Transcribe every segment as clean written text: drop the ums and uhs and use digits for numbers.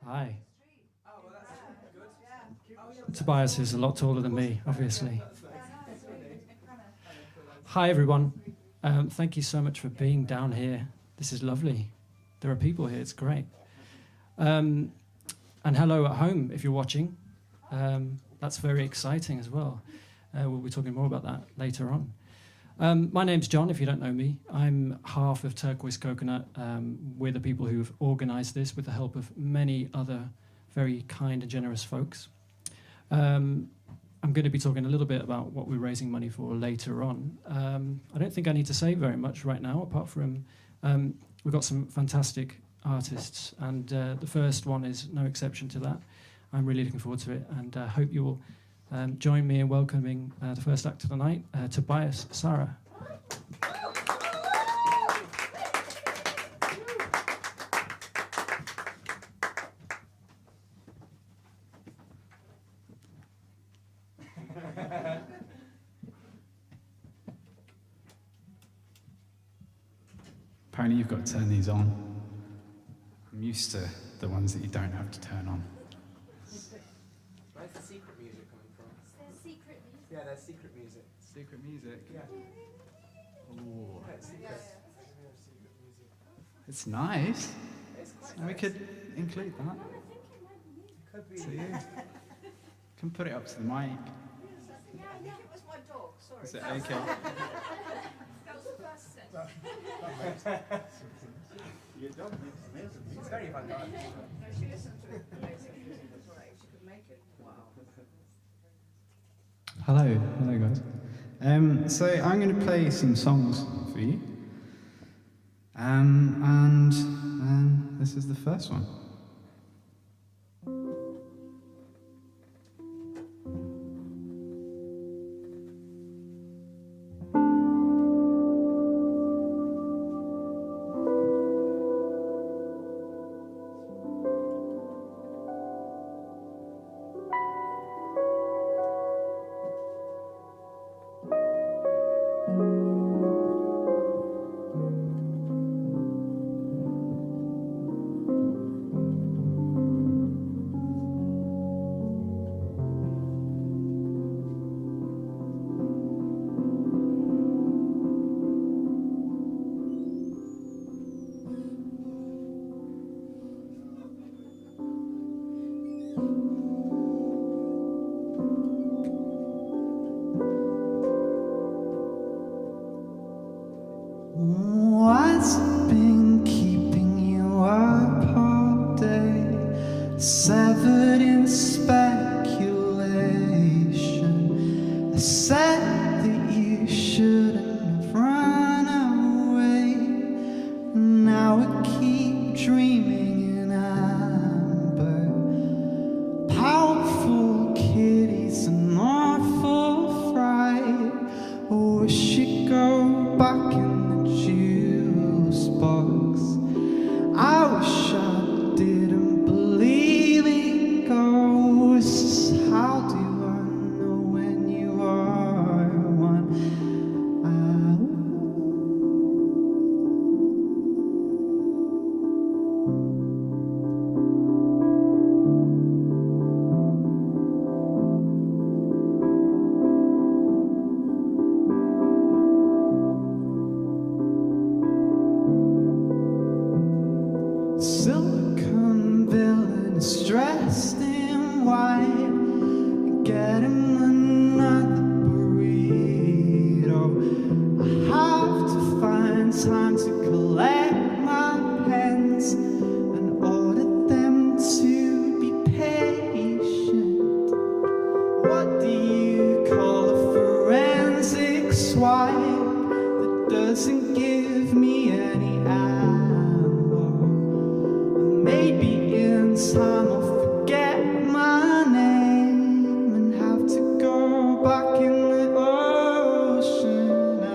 Hi. Tobias is a lot taller than me, obviously. Hi, everyone. Thank you so much for being down here. This is lovely. There are people here. It's great. And hello at home, if you're watching. That's very exciting as well. We'll be talking more about that later on. My name's John, if you don't know me. I'm half of Turquoise Coconut. We're the people who've organised this with the help of many other very kind and generous folks. I'm going to be talking a little bit about what we're raising money for later on. I don't think I need to say very much right now, apart from we've got some fantastic artists, and the first one is no exception to that. I'm really looking forward to it, and I hope you will join me in welcoming the first act of the night, Tobias Sarra. Apparently you've got to turn these on. I'm used to the ones that you don't have to turn on. Where's the secret music coming from? There's secret music. Yeah, there's secret music. Secret music? Yeah. Ooh. Yeah, it's secret. It's nice. It's quite And we nice. could include that. Could be. So you can put it up to the mic. Yeah, I think it was my dog. Sorry. Is it okay? That was the first sentence. Your dog makes amazing music. It's very fun. No, she listened to it. Amazing music as well. She could make it. Wow. Hello guys. So I'm going to play some songs for you. And this is the first one. What's been keeping you up all day? Severed in speculation. I said that you shouldn't have run away. Now I keep dreaming in amber. Powerful kitties, an awful fright. I wish you'd go back in juice box. I wish I didn't believe in ghosts. How do I know when you are one? Silicon villains dressed in white, getting another burrito. I have to find time to collect my pens and order them to be patient. What do you call a forensic swipe that doesn't give me any ammo? Maybe in time I'll forget my name and have to go back in the ocean now.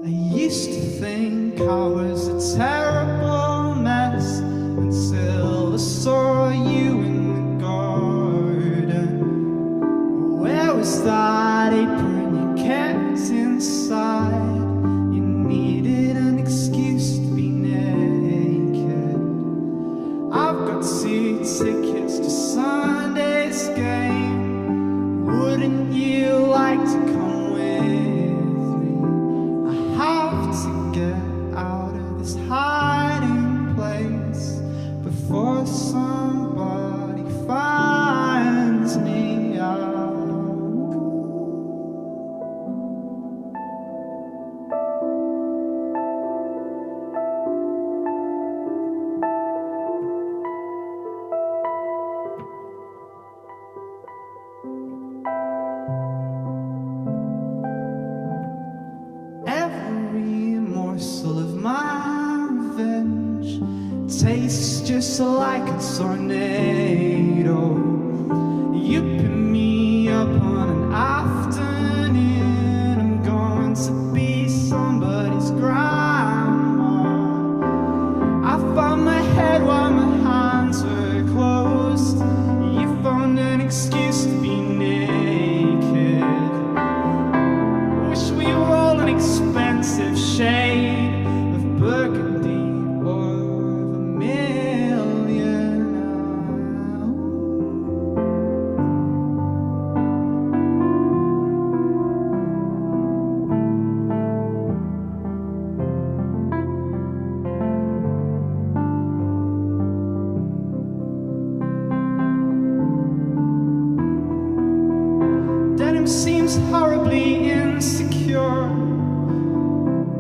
I used to think I was a terrible mess until I saw you in the garden. Where was that apron you kept inside? You needed an excuse to be naked. I've got 2 tickets to Sunday's game. Wouldn't you like to come with me? I have to get out of this hiding place before somebody finds me out. Every morsel of my revenge tastes just like a tornado. You pick me up on an afternoon, I'm going to be somebody's grandma. I found my head while my hands were closed. You found an excuse to be naked. Wish we were all an expensive shade of burgundy or vermilion. Denim seems horribly insecure.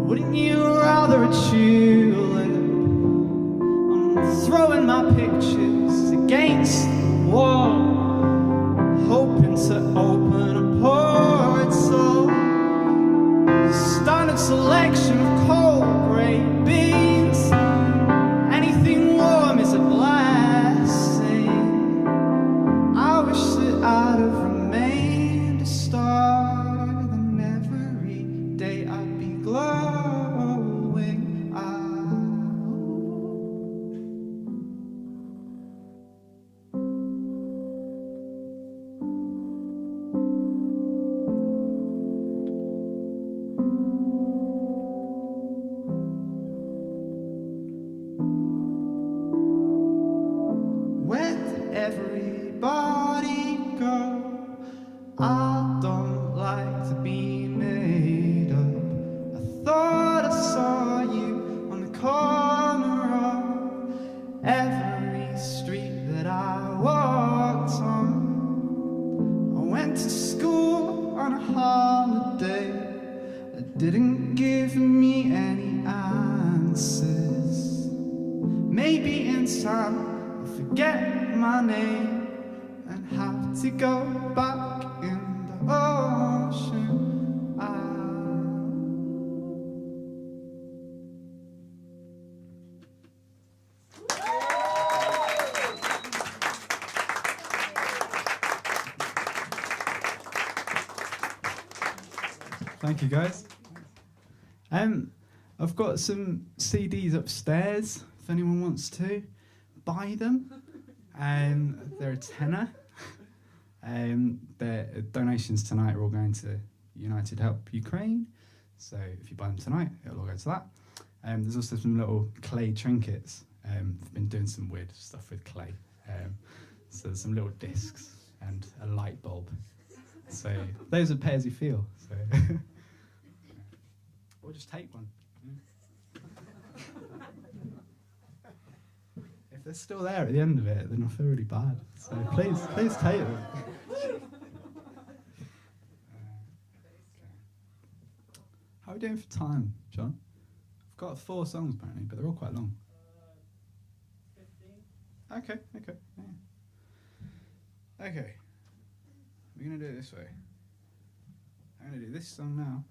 Wouldn't you rather a tulip? I'm throwing my pictures against the wall, hoping to open a portal. Standard selection of cold grey beans. Anything warm is a blessing. I wish that I'd have remained a star, then every day I'd be glowing out. Where did everybody go? I don't like to be made up. I thought I saw you on the corner of every street that I walked on. I went to school on a holiday that didn't give me any answers. Maybe in time I'll forget my name and have to go back in the ocean. Thank you, guys. I've got some CDs upstairs if anyone wants to buy them. They're a tenner. Their donations tonight are all going to United Help Ukraine. So if you buy them tonight, it'll all go to that. There's also some little clay trinkets. I've been doing some weird stuff with clay. So there's some little discs and a light bulb. So those are pay as you feel. So or just take one. If they're still there at the end of it, then I feel really bad. So please take them. How are we doing for time, John? I've got 4 songs apparently, but they're all quite long. 15. Okay. Yeah. Okay. We're going to do it this way. I'm going to do this song now,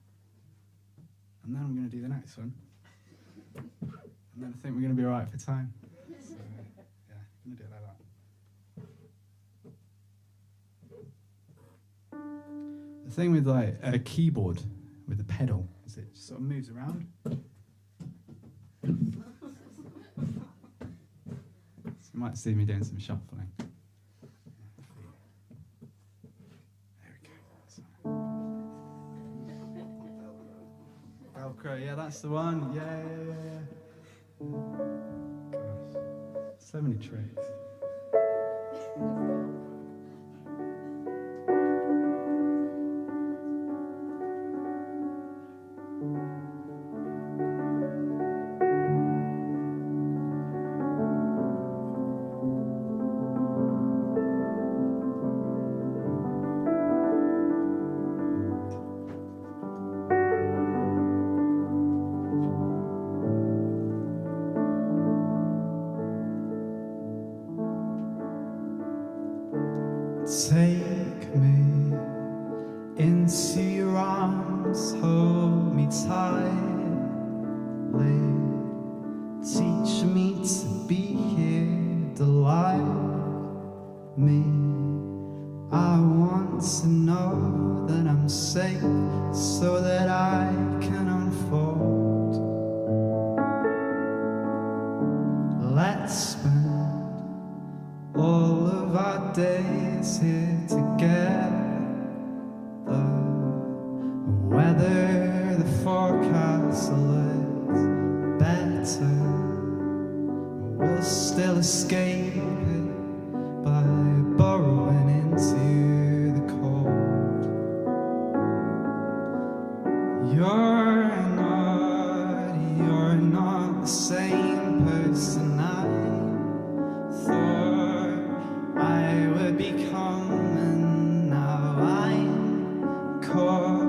and then I'm going to do the next one, and then I think we're going to be alright for time. So, yeah, I'm going to do it like that. The thing with like a keyboard with the pedal as it sort of moves around. So you might see me doing some shuffling. There we go. Velcro, yeah, that's the one. Yeah. Gosh, so many tricks. Take me into your arms, hold me tightly, teach me to be here, delight me. I want to know that I'm safe so that I can unfold. Let's spend all of our days here together. Whether the forecast looks better, we'll still escape it by burrowing into the cold. You're not the same person I thought I would become, and now I'm caught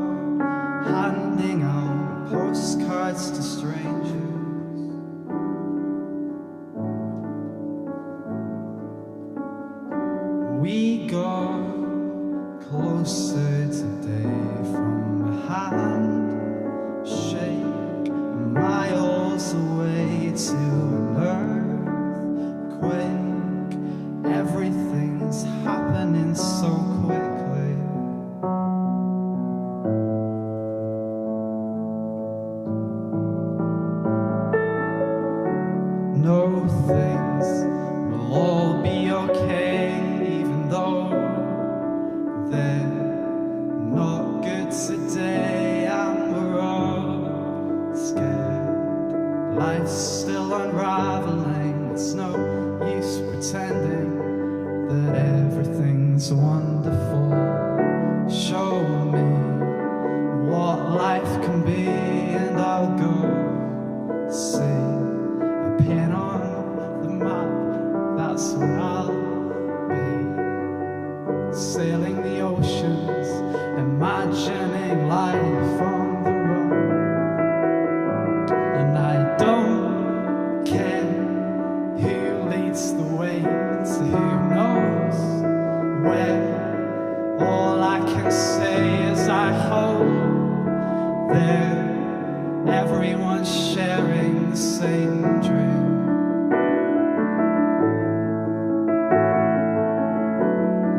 handing out postcards to strangers. We got closer today from a handshake, miles away to an earthquake. Everything's happening so quickly. No, things will all be okay, even though they're not good today, and we're all scared. Life's still unraveling, it's no use pretending that everything's wonderful. Show me what life can be, and I'll go see a pin on the map. That's when I'll be sailing the oceans, imagining life on the run. And I don't care who leads the way to who knows where. All I can say is I hope that everyone's sharing the same dream.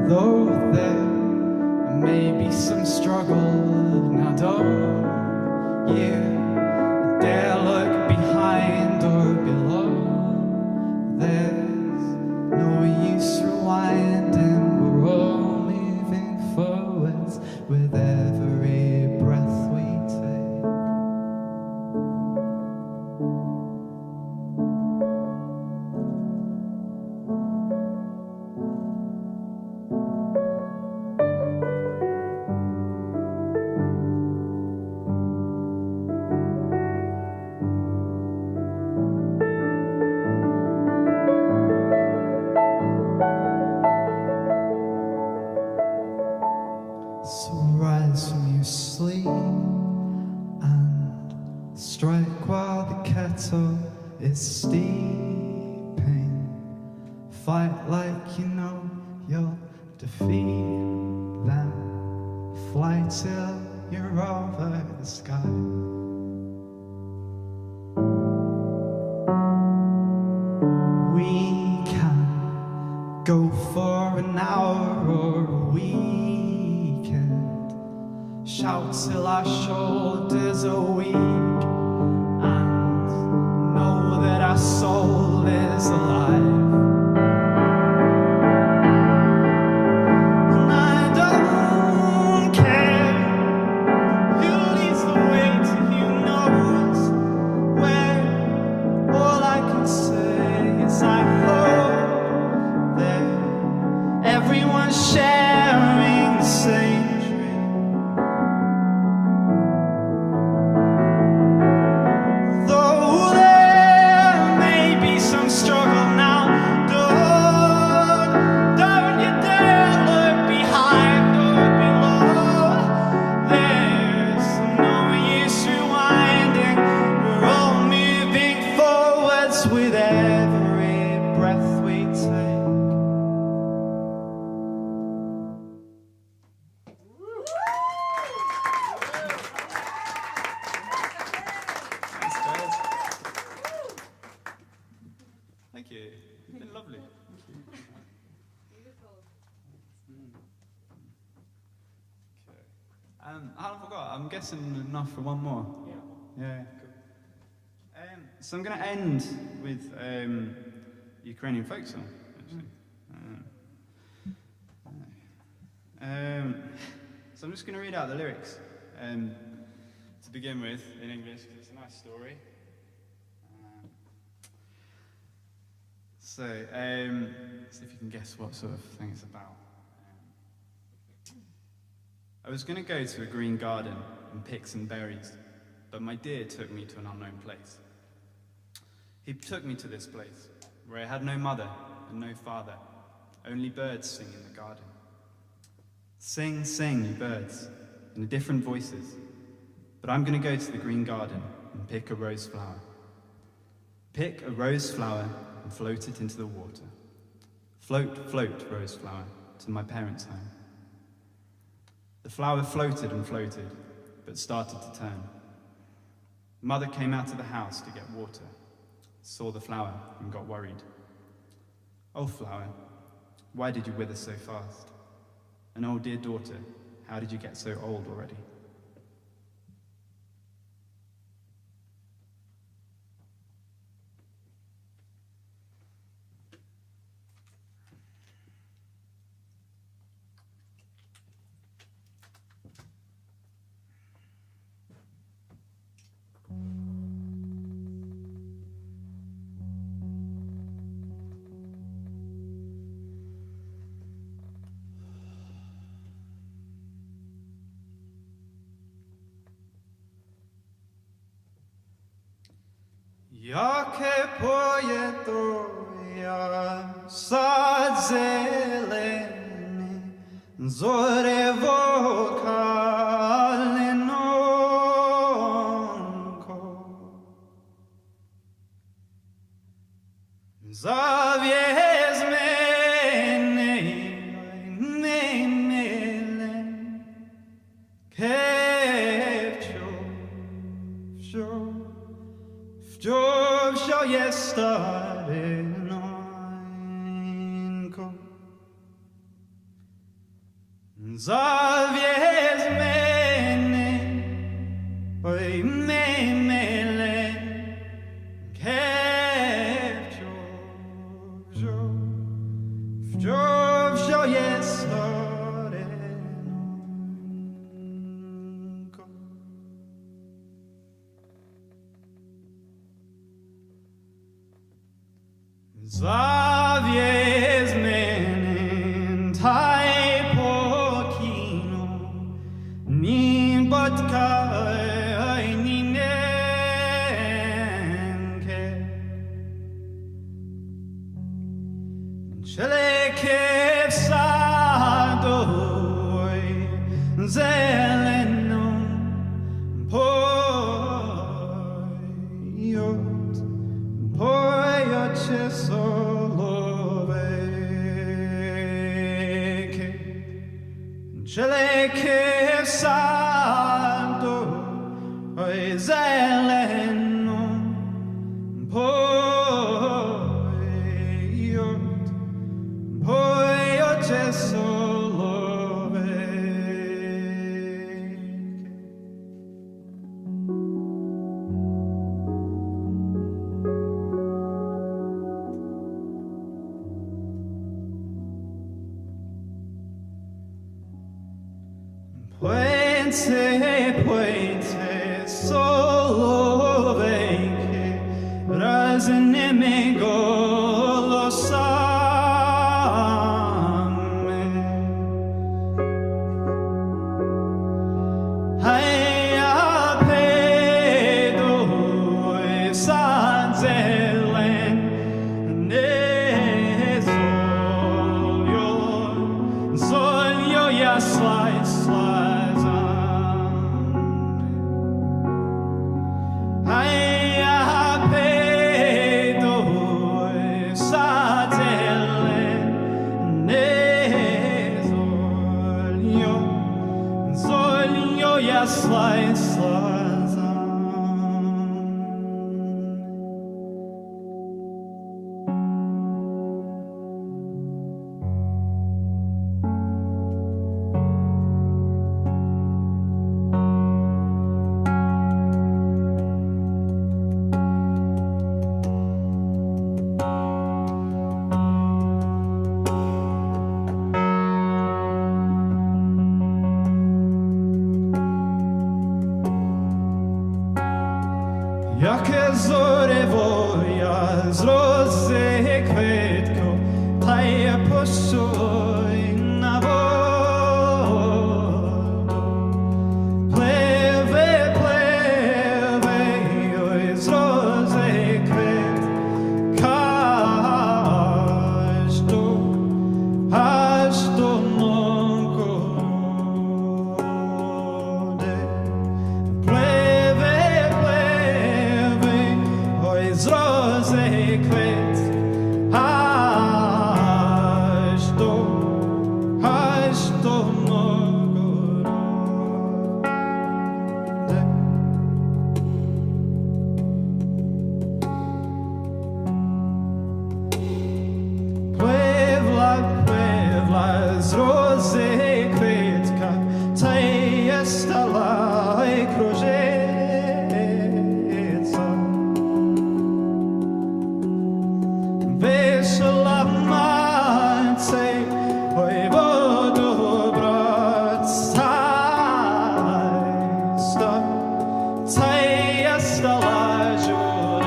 Though there may be some struggle, now don't you dare look behind or below. There's no use rewinding, we're all moving forwards with every breath we take. So rise from your sleep and strike while the kettle is steeping. Fight like you know you'll defeat them. Fly till you're over the sky. We can go for an hour or a weekend. shout till our shoulders are weak, and know that our soul is alive. And I don't care who leads the way to who knows where. All I can say is I hope that everyone's sharing the same dream. Though there may be some struggle now, don't you dare look behind or below. There's no use rewinding. We're all moving forwards with every breath we take. Thanks, guys. Thank you. It's been lovely. Okay. I forgot. I'm guessing enough for one more. Yeah. Cool. So I'm going to end with Ukrainian folk song, actually. So I'm just going to read out the lyrics to begin with in English, because it's a nice story. So see if you can guess what sort of thing it's about. I was going to go to a green garden and pick some berries, but my dear took me to an unknown place. He took me to this place, where I had no mother and no father, only birds sing in the garden. Sing, sing, you birds, in different voices, but I'm going to go to the green garden and pick a rose flower. Pick a rose flower and float it into the water. Float, float, rose flower, to my parents' home. The flower floated and floated, but started to turn. Mother came out of the house to get water, saw the flower and got worried. Oh, flower, why did you wither so fast? And oh, dear daughter, how did you get so old already? Jakie poeto sad zeleny, zore wokalenonko. Zawiez mnie, melen, kepcio, wciąż jest stary nońko. Zawiez mnie, oj melen, kepcio, wciąż jest stary nońko. Zawiez mnie taj po kino, nim potkaj ni nenke. Czelekie w sadoj zeleną pojot się soloweke. Czelekie w sadoj zeleną pojot się soloweke. Puente, puente, solo ven que raz enemigo lo sabe. Hai apedo e sanzelen ne solio ya slice. Jakie zore voja z rozy kwietką, taje poszuj na wodę. Plewe, plewe, oj z rozy kwiet, aż do mąku. Z rozy kwiet, aż do mego rody. Pływla z rozy kwiatka, ta jest stała i krąży. Весела мать, ой, воду бросайся, тая стала журиться.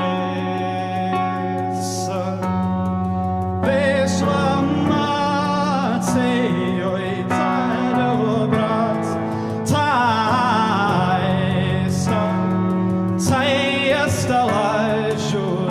Весела мать, ой, тая бросайся, тая стала журиться.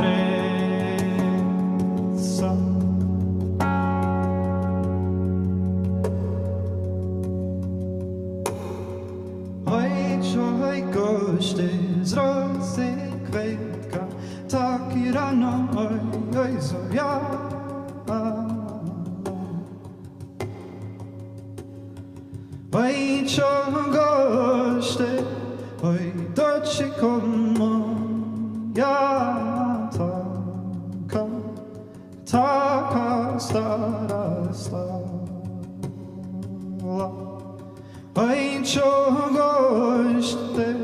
Z rozy kwiatka, taki rano, oj, Zoja. Oj, czegoś ty, oj, docieko moja, taka stara stała. Oj, czegoś ty,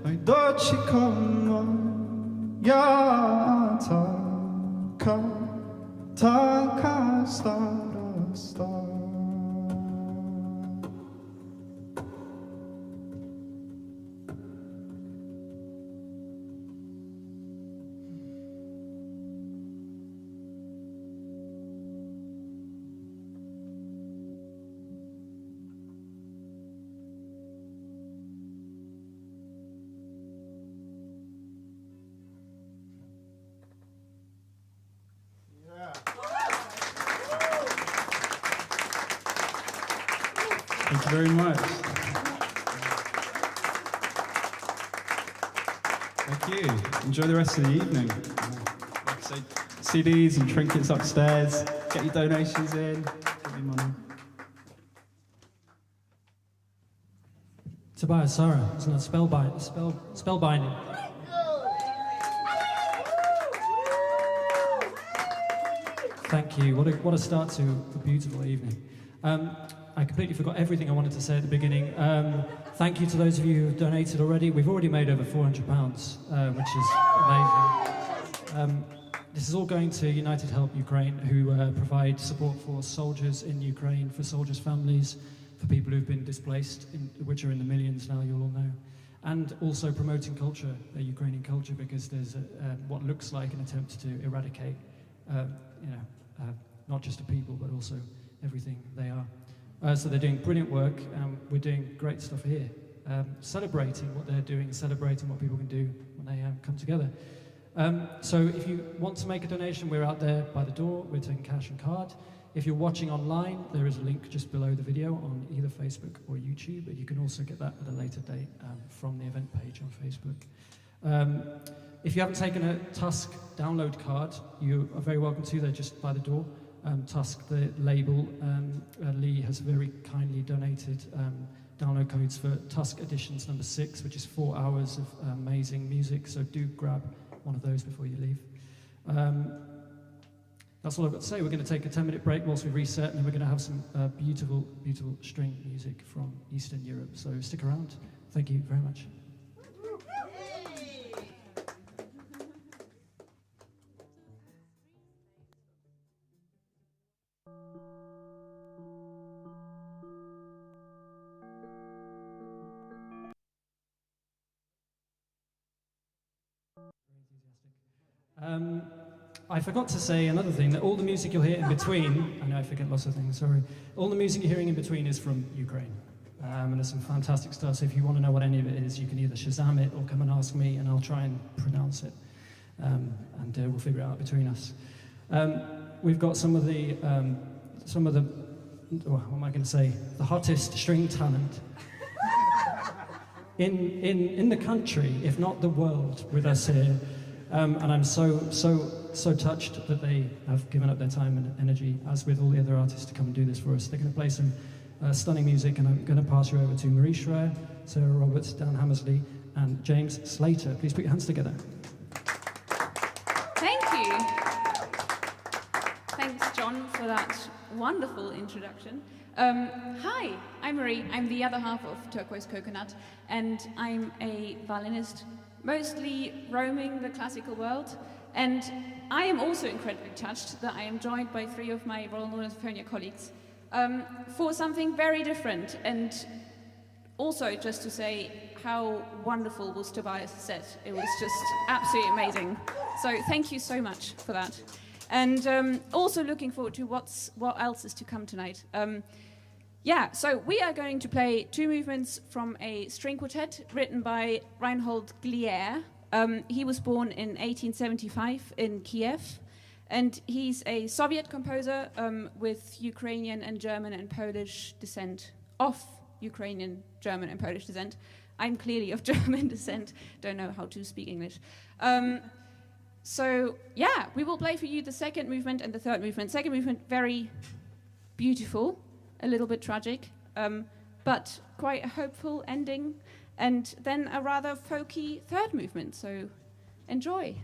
oj, docieko moja, taka stara stała. Thank you very much. Thank you. Enjoy the rest of the evening. Like I said, CDs and trinkets upstairs. Get your donations in. Give me money. Tobias Sarra, isn't that spellbinding? Thank you. What a start to a beautiful evening. I completely forgot everything I wanted to say at the beginning. Thank you to those of you who have donated already. We've already made over £400, which is amazing. This is all going to United Help Ukraine, who provide support for soldiers in Ukraine, for soldiers' families, for people who've been displaced, which are in the millions now, you'll all know. And also promoting culture, Ukrainian culture, because there's what looks like an attempt to eradicate, not just a people, but also everything they are. So they're doing brilliant work, and we're doing great stuff here. Celebrating what they're doing, celebrating what people can do when they come together. So if you want to make a donation, we're out there by the door. We're taking cash and card. If you're watching online, there is a link just below the video on either Facebook or YouTube, but you can also get that at a later date from the event page on Facebook. If you haven't taken a Tusk download card, you are very welcome to. They're just by the door. Tusk, the label, Lee has very kindly donated download codes for Tusk Editions number 6, which is 4 hours of amazing music, so do grab one of those before you leave. That's all I've got to say. We're going to take a 10-minute break whilst we reset, and then we're going to have some beautiful, beautiful string music from Eastern Europe. So stick around. Thank you very much. I forgot to say another thing, that all the music you'll hear in between, I know I forget lots of things, sorry. All the music you're hearing in between is from Ukraine. And there's some fantastic stuff, so if you want to know what any of it is, you can either Shazam it or come and ask me, and I'll try and pronounce it. And we'll figure it out between us. We've got some of the, what am I going to say, the hottest string talent in the country, if not the world, with us here. And I'm so touched that they have given up their time and energy, as with all the other artists, to come and do this for us. They're going to play some stunning music, and I'm going to pass you over to Marie Schreer, Sarah Roberts, Dan Hammersley, and James Slater. Please put your hands together. Thank you. Thanks, John, for that wonderful introduction. Hi, I'm Marie. I'm the other half of Turquoise Coconut, and I'm a violinist, mostly roaming the classical world. And I am also incredibly touched that I am joined by 3 of my Royal Northern Sinfonia colleagues for something very different. And also just to say how wonderful was Tobias' set. It was just absolutely amazing. So thank you so much for that. And also looking forward to what else is to come tonight. So we are going to play 2 movements from a string quartet written by Reinhold Glier. He was born in 1875 in Kiev, and he's a Soviet composer with Ukrainian and German and Polish descent, of Ukrainian, German and Polish descent. I'm clearly of German descent, don't know how to speak English. We will play for you the second movement and the third movement. Second movement, very beautiful, a little bit tragic, but quite a hopeful ending, and then a rather folky third movement, so enjoy.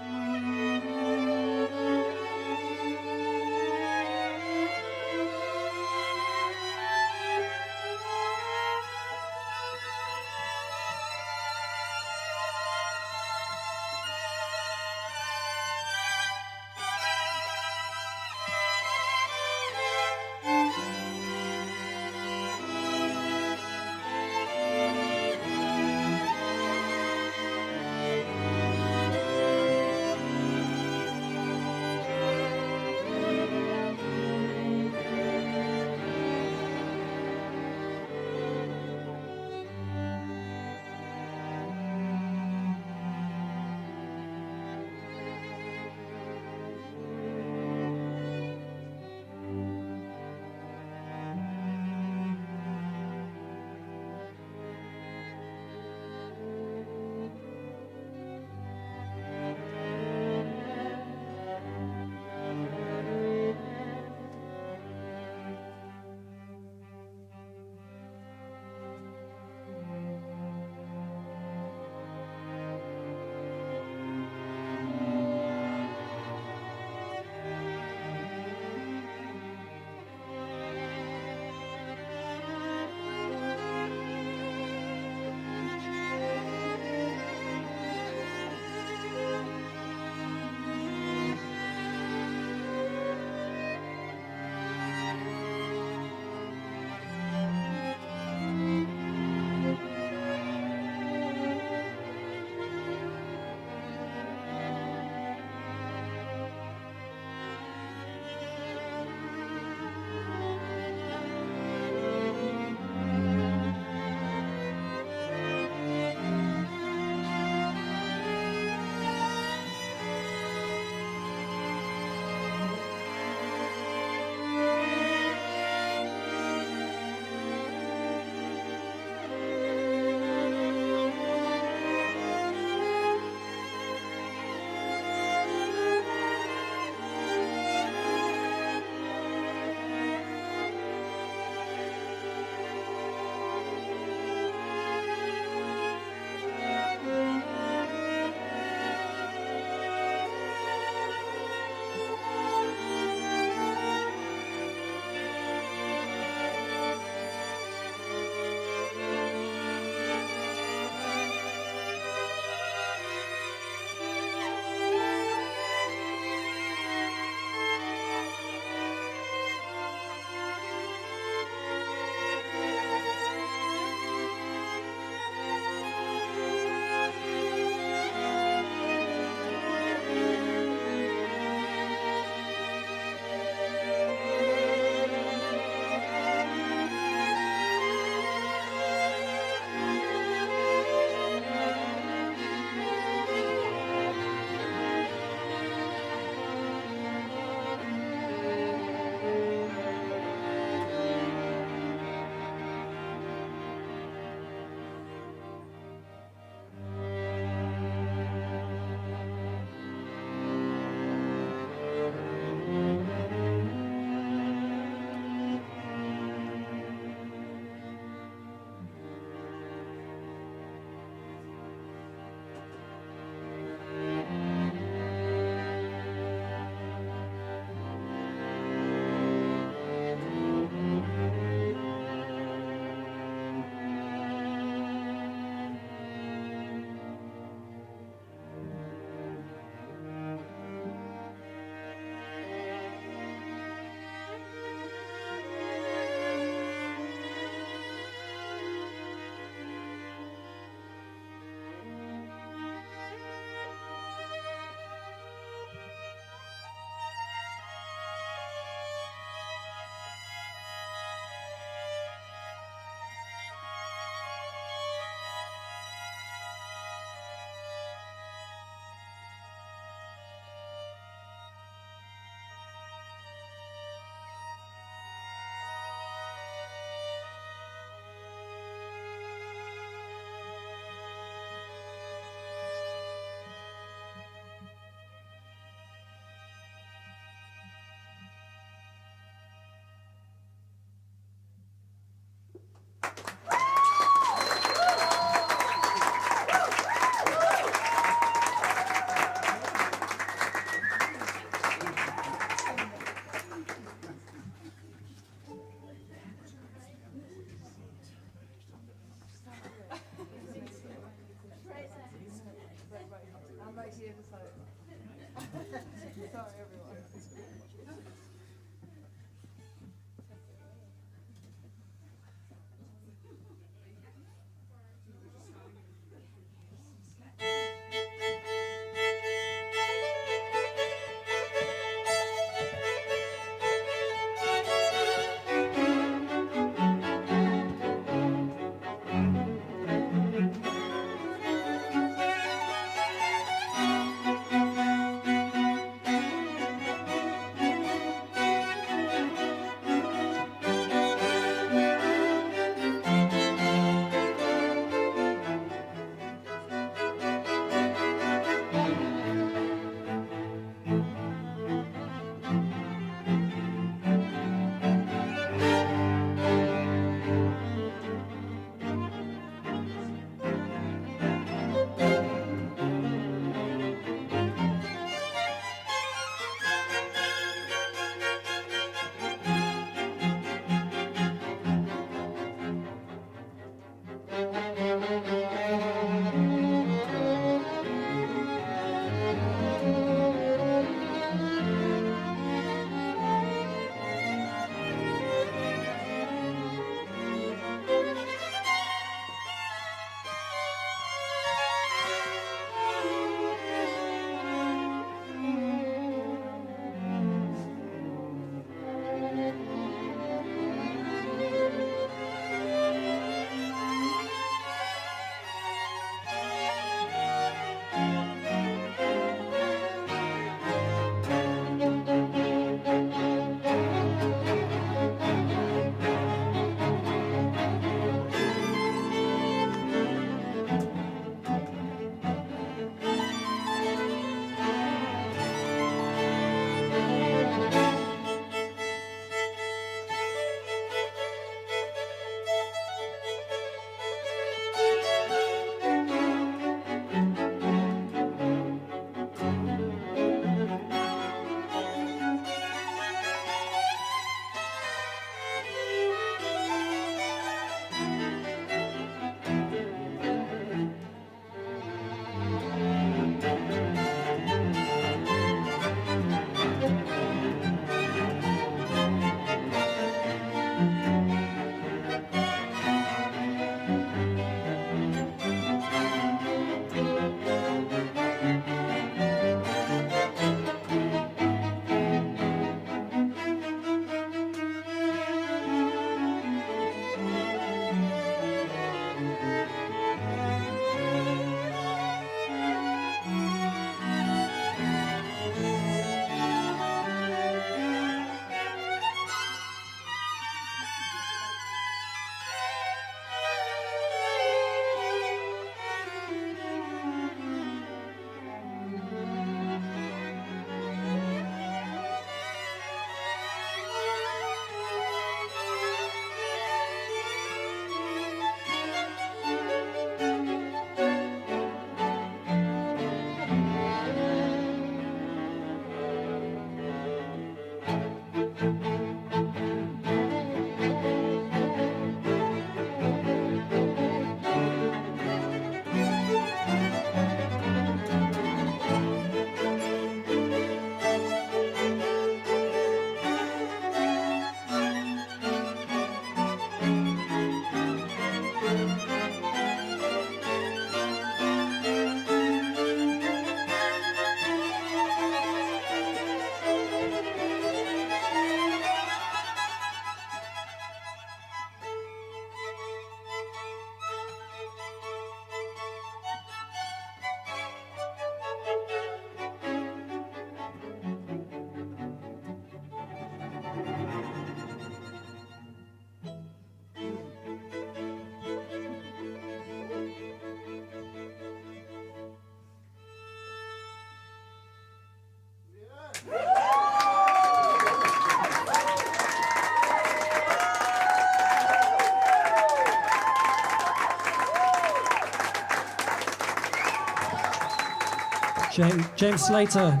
James Slater,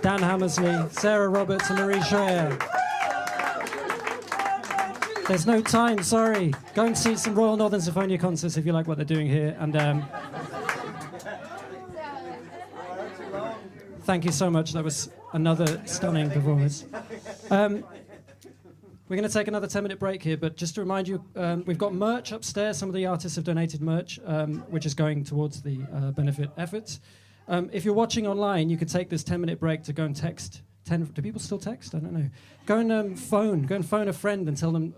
Dan Hammersley, Sarah Roberts and Marie Schreer. There's no time, sorry. Go and see some Royal Northern Sinfonia concerts if you like what they're doing here. And Thank you so much. That was another stunning performance. We're going to take another 10-minute break here, but just to remind you, we've got merch upstairs. Some of the artists have donated merch, which is going towards the benefit efforts. If you're watching online, you could take this 10-minute break to go and text. Do people still text? I don't know. Go and phone a friend and tell them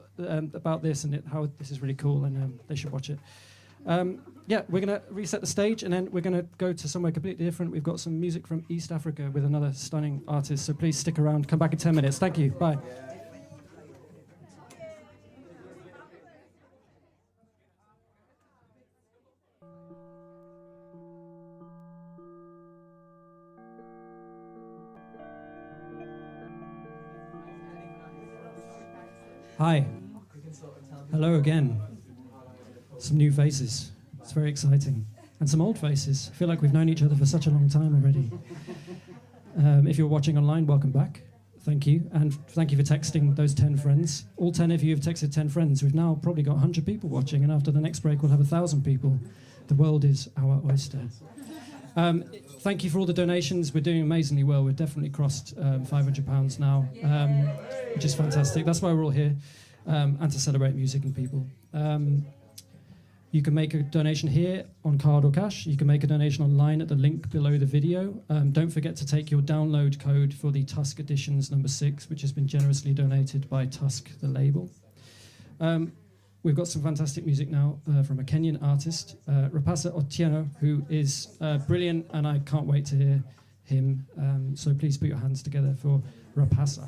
about this and how this is really cool, and they should watch it. Yeah, we're going to reset the stage, and then we're going to go to somewhere completely different. We've got some music from East Africa with another stunning artist, so please stick around. Come back in 10 minutes. Thank you. Bye. Hi. Hello again. Some new faces. It's very exciting. And some old faces. I feel like we've known each other for such a long time already. If you're watching online, welcome back. Thank you. And thank you for texting those 10 friends. All 10 of you have texted 10 friends. We've now probably got 100 people watching, and after the next break, we'll have 1,000 people. The world is our oyster. Thank you for all the donations. We're doing amazingly well. We've definitely crossed £500 now, which is fantastic. That's why we're all here, and to celebrate music and people. You can make a donation here on card or cash. You can make a donation online at the link below the video. Don't forget to take your download code for the Tusk Editions number 6, which has been generously donated by Tusk, the label. We've got some fantastic music now from a Kenyan artist, Rapasa Otieno, who is brilliant, and I can't wait to hear him. So please put your hands together for Rapasa.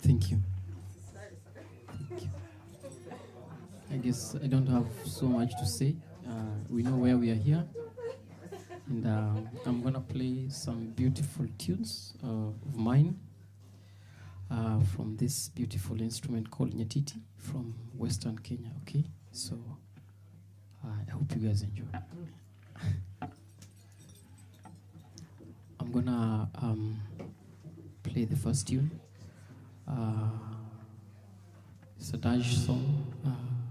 Thank you. I guess I don't have so much to say. We know where we are here. And I'm going to play some beautiful tunes of mine from this beautiful instrument called Nyatiti from Western Kenya, okay? So I hope you guys enjoy. I'm going to play the first tune. It's a Dutch song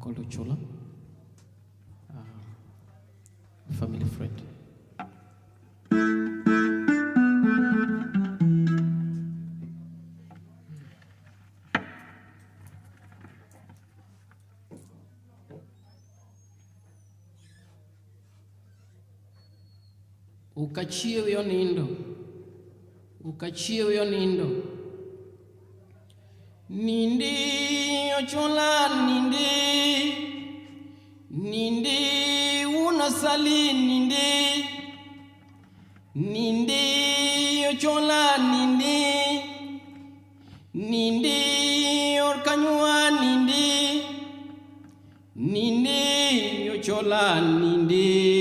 called Ochola, family friend. Ukachie yo nindo, ukachie yo nindo. Nindi Ochola nindi, nindi unasali nindi, nindi Ochola nindi, nindi orkanywa nindi, nindi Ochola nindi.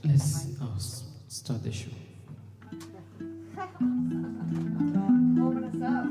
Let's start the show. Open us up.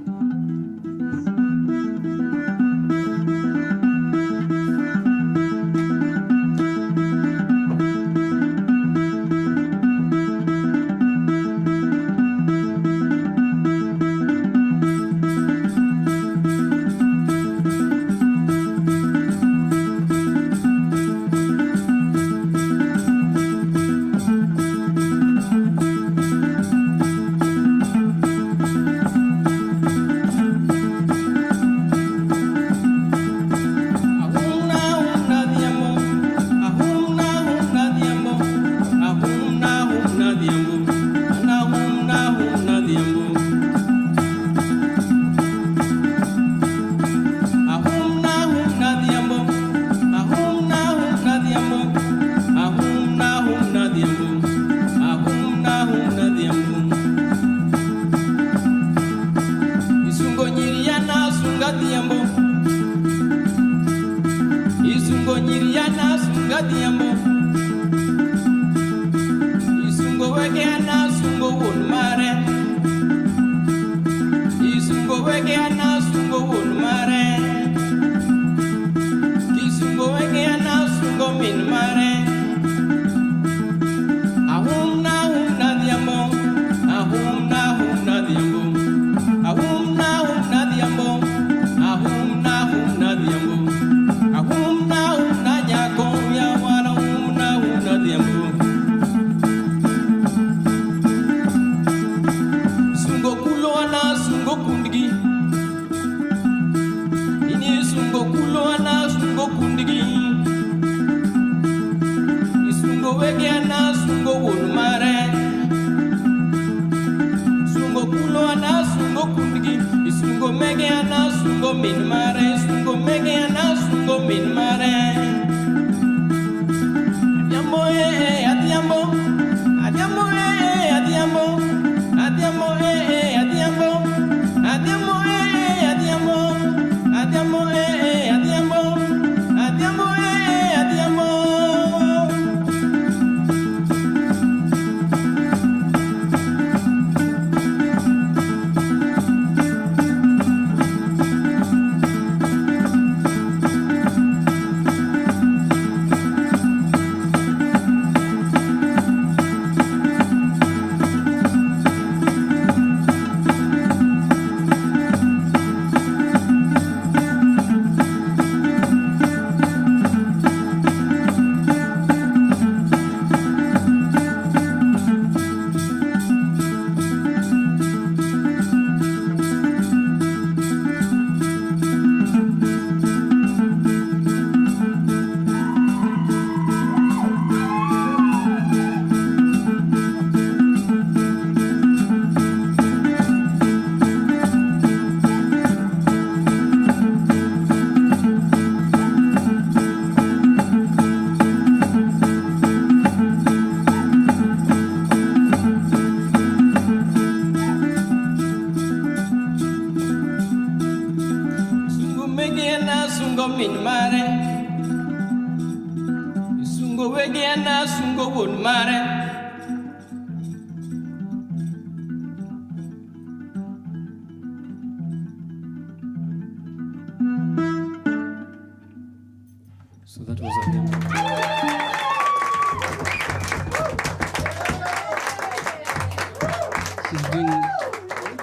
So that was a demo.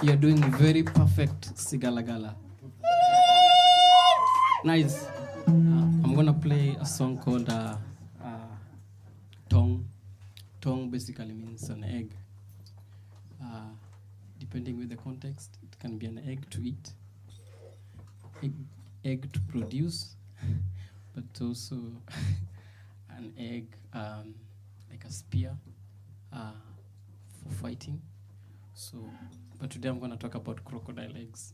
You're doing very perfect Sigalagala. Nice. I'm gonna play a song called Tong. Tong basically means an egg. Depending with the context, it can be an egg to eat, egg to produce, but also an egg like a spear for fighting. So, but today I'm going to talk about crocodile eggs.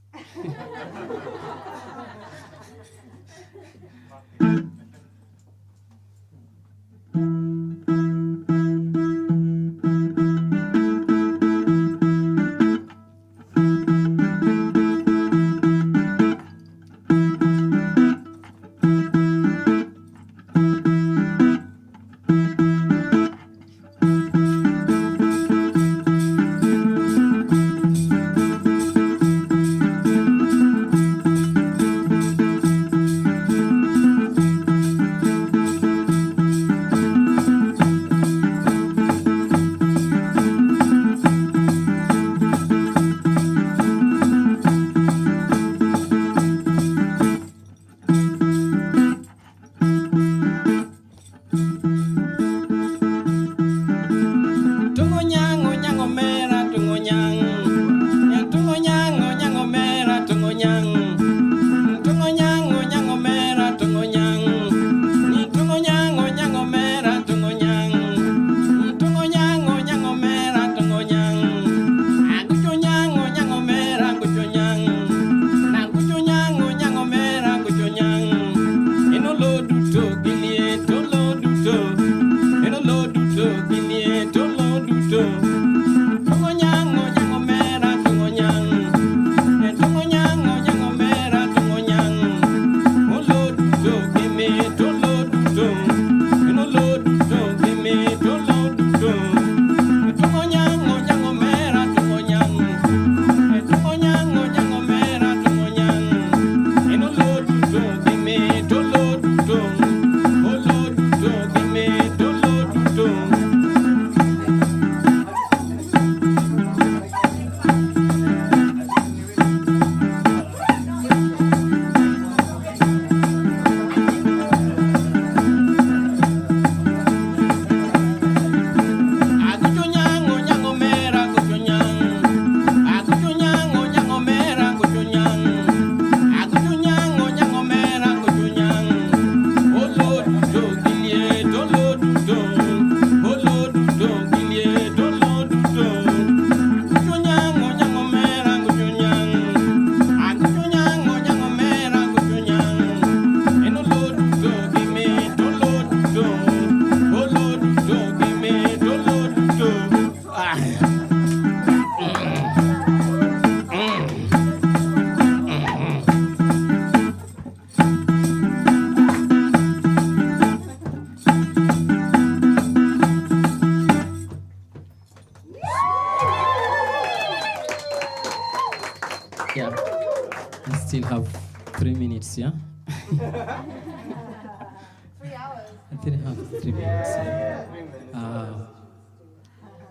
still have 3 minutes, yeah? 3 hours. I think I have 3 minutes.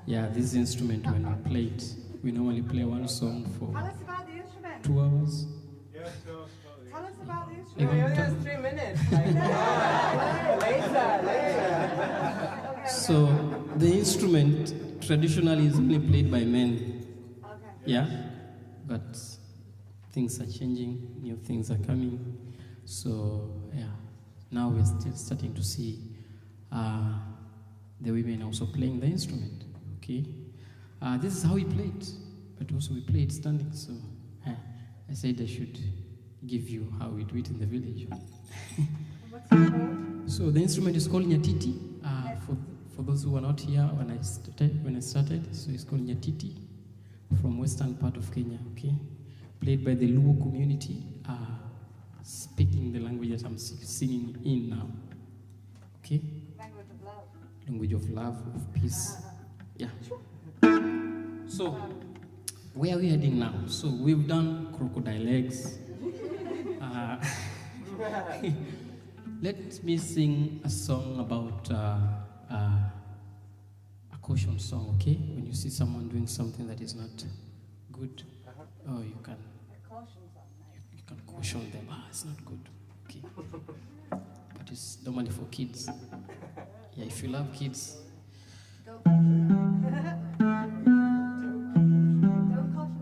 Yeah, this instrument, when we play it, we normally play one song for Tell us about the instrument. 2 hours. Tell us about the You instrument. We want only to- have 3 minutes. Later. So the instrument traditionally is only played by men. Okay. Yeah, but things are changing, new things are coming. So yeah, now we're still starting to see the women also playing the instrument. Okay, this is how we play it, but also we play it standing. So I said I should give you how we do it in the village. What's it called? So the instrument is called nyatiti. For those who were not here when I started, so it's called nyatiti, from western part of Kenya. Okay, played by the Luo community, speaking the language that I'm singing in now. Okay, Language of love. language of love, of peace. Yeah. So where are we heading now? So we've done crocodile eggs. Let me sing a song about a caution song, okay? When you see someone doing something that is not good, oh, you can caution them. It's not good, okay? But it's normally for kids. Yeah, if you love kids, Don't caution. Don't caution.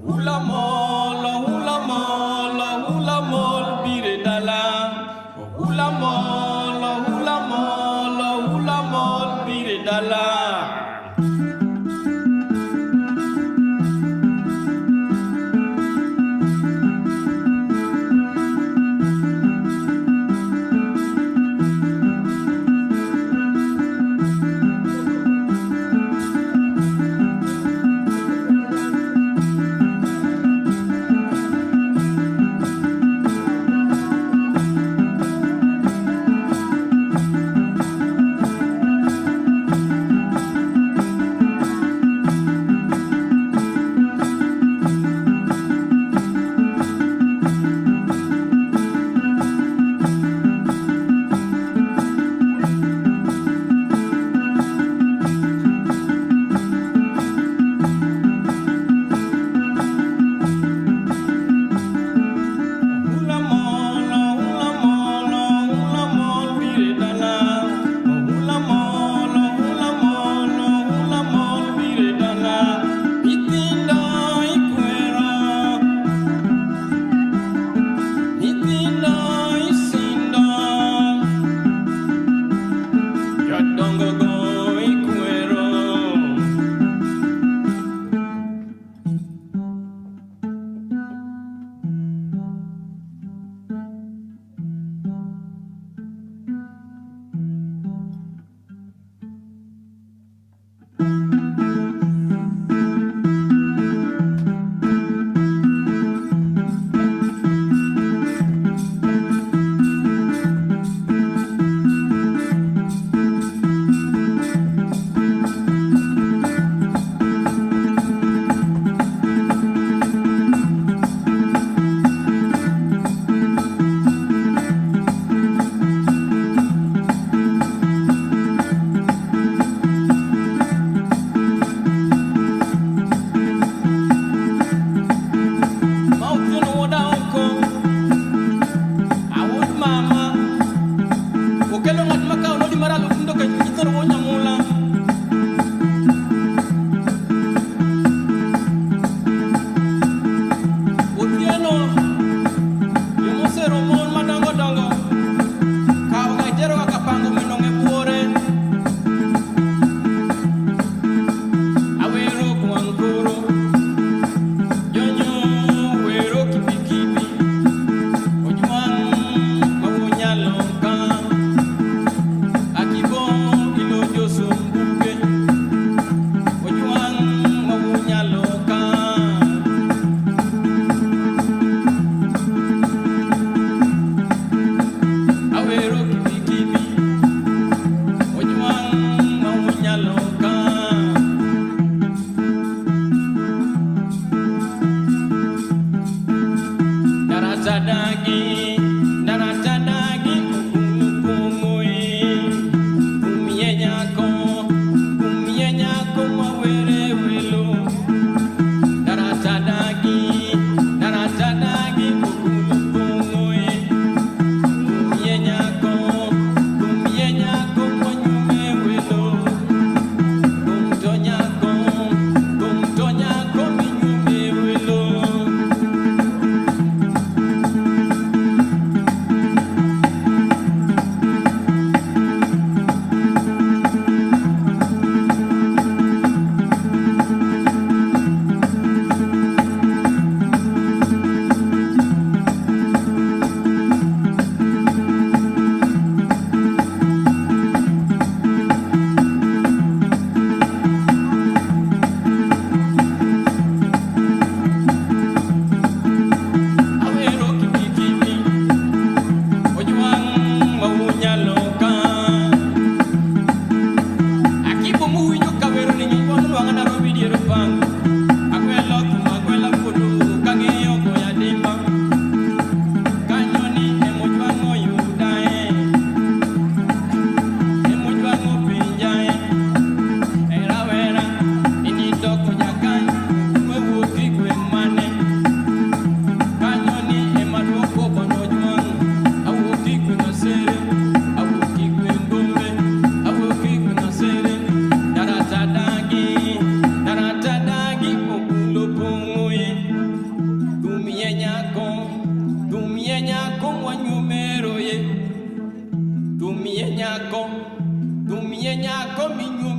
Hula mol, bire dala. Hula mol, bire dala.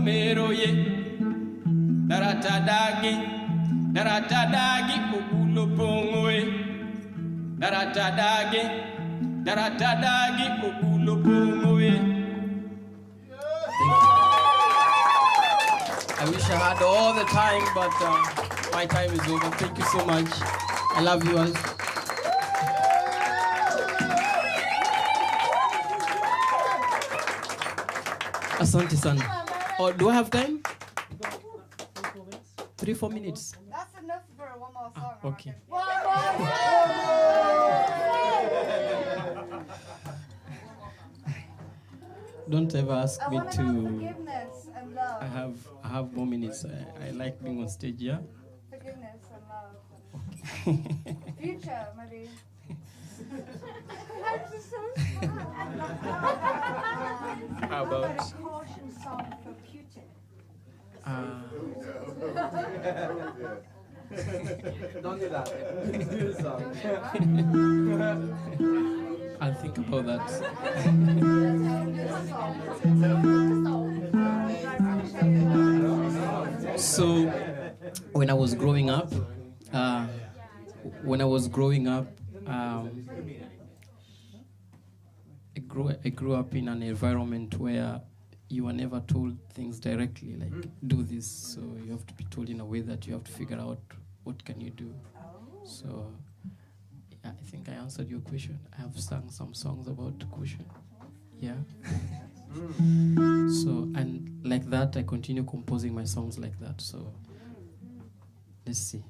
meroye daratadagi obulo pongoe daratadagi obulo pongoe. I wish I had all the time, but my time is over. Thank you so much. I love you all. Asante sana. Oh, do I have time? 3-4 minutes. That's enough for one more song. Okay. One more Don't ever ask me to. Forgiveness and love. I have more minutes. I like being on stage, yeah? Forgiveness and love. Okay. Future, maybe. How about? A caution song for Putin. Don't do that. Do the song. I'll think about that. So, when I was growing up, I grew up in an environment where you were never told things directly, like do this. So you have to be told in a way that you have to figure out what can you do. So I think I answered your question. I have sung some songs about question. Yeah. So, and like that, I continue composing my songs like that. So let's see.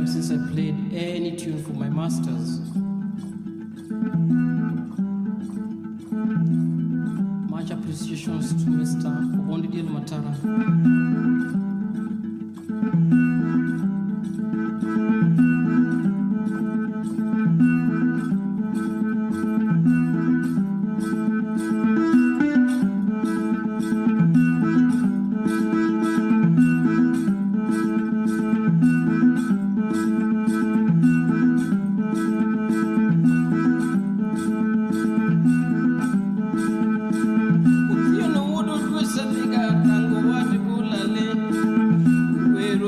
Since I played any tune for my masters. Much appreciations to Mr. Obondidil Matara. Tango watu kulale, wewe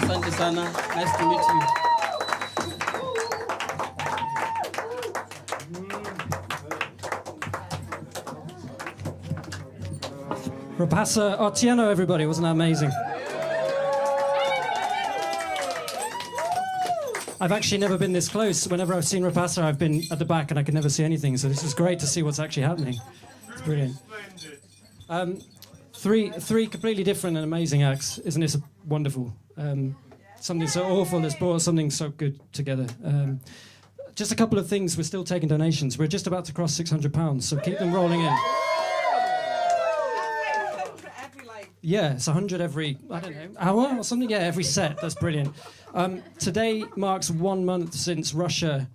Asante sana. Nice to meet you. Rapasa Otieno, everybody. Wasn't that amazing? I've actually never been this close. Whenever I've seen Rapasa, I've been at the back and I can never see anything. So this is great to see what's actually happening. It's brilliant. Three completely different and amazing acts. Isn't this wonderful? Something so awful has brought something so good together. Just a couple of things. We're still taking donations. We're just about to cross £600, so keep them rolling in. Yeah, it's 100 every, I don't know, hour or something? Yeah, every set. That's brilliant. Today marks 1 month since Russia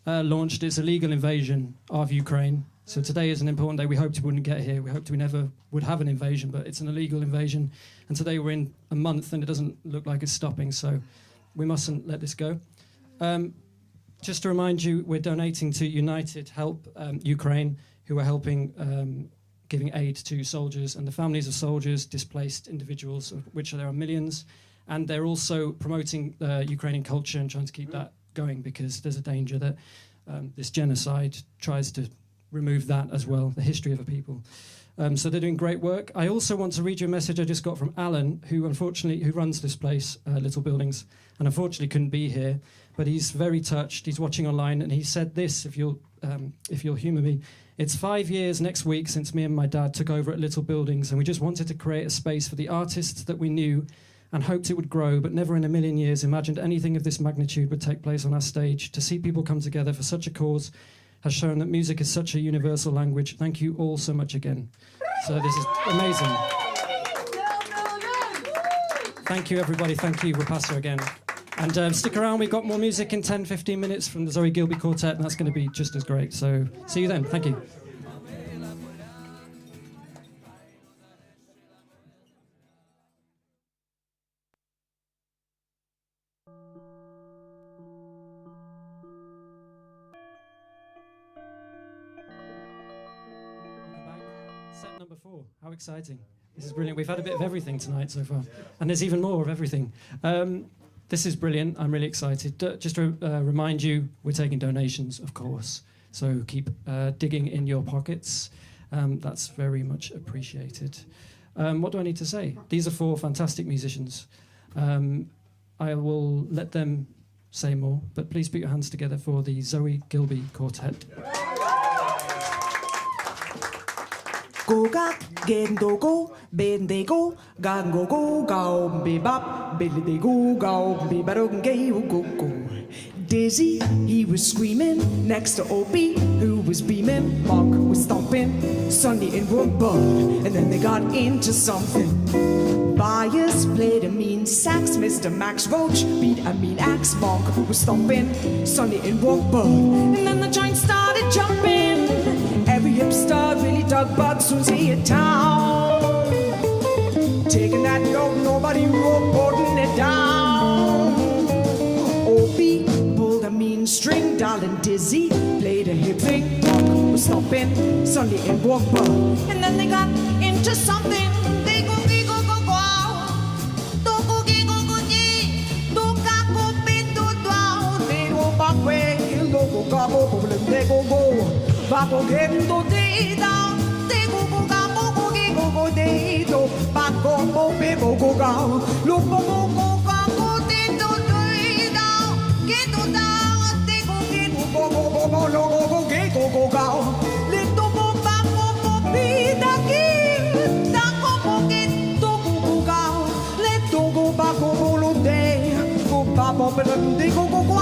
launched its illegal invasion of Ukraine. So today is an important day. We hoped we wouldn't get here. We hoped we never would have an invasion, but it's an illegal invasion. And today we're in a month and it doesn't look like it's stopping, so we mustn't let this go. Just to remind you, we're donating to United Help Ukraine, who are helping giving aid to soldiers and the families of soldiers, displaced individuals, of which there are millions. And they're also promoting Ukrainian culture and trying to keep that going, because there's a danger that this genocide tries to remove that as well, the history of a people. So they're doing great work. I also want to read you a message I just got from Alan, who runs this place, Little Buildings, and unfortunately couldn't be here, but he's very touched. He's watching online, and he said this, if you'll humour me. It's 5 years next week since me and my dad took over at Little Buildings, and we just wanted to create a space for the artists that we knew and hoped it would grow, but never in a million years imagined anything of this magnitude would take place on our stage. To see people come together for such a cause has shown that music is such a universal language. Thank you all so much again. So this is amazing. Thank you, everybody. Thank you, Rapasa, again. And stick around. We've got more music in 10, 15 minutes from the Zoe Gilby Quartet, and that's going to be just as great. So see you then. Thank you. Set number 4. How exciting. This is brilliant. We've had a bit of everything tonight so far. And there's even more of everything. This is brilliant. I'm really excited. Just to remind you, we're taking donations, of course. So keep digging in your pockets. That's very much appreciated. What do I need to say? These are 4 fantastic musicians. I will let them say more, but please put your hands together for the Zoe Gilby Quartet. Go ga gendo go bende go gango go go be bop billy de go go be barong gay go go. Dizzy, he was screaming next to Opie, who was beaming. Mark was stomping, Sonny and Woodbud, and then they got into something. Bias played a mean sax, Mr. Max Roach beat a mean axe. Mark was stomping, Sonny and Woodbud, and then the joint started jumping. Every hipster really dug bugs soon as he hit town. Taking that note, nobody reporting it down. Opie pulled a mean string, darling Dizzy played a hip thing. Mark was stomping, Sunday and Woodbud, and then they got into something. They go go go go, do go go go gee, do ga go be do do. They go back way, do go go go, they go go. Bago gendo dida, they go go go go go dedo. Bago go be go go go, look go go go dedo dida. Get down, they go go go go go go go go go. Little go bago go be da ki, da go get do go go. Let go bago go lo de, go babo be they go go go.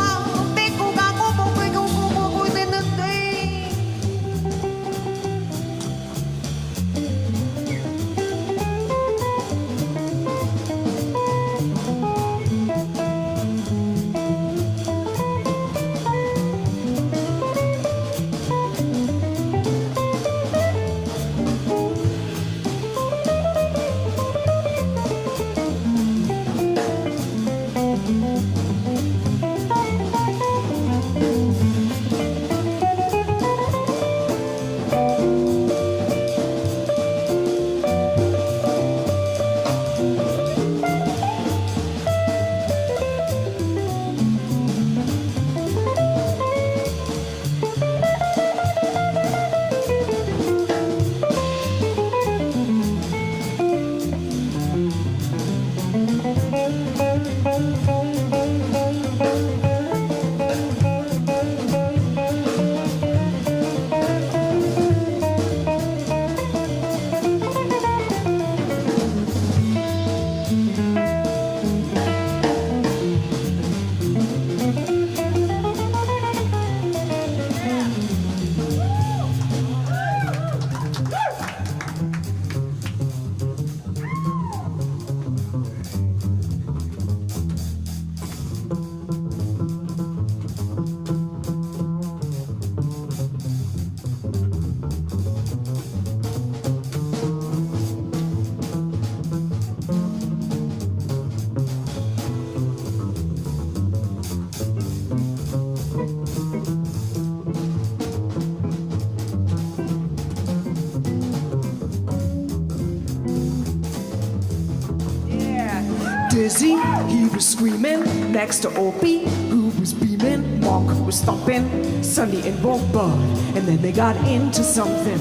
dizzy, he was screaming. Next to Opie, who was beaming. Mark was stomping, Sonny and Rockbird. And then they got into something.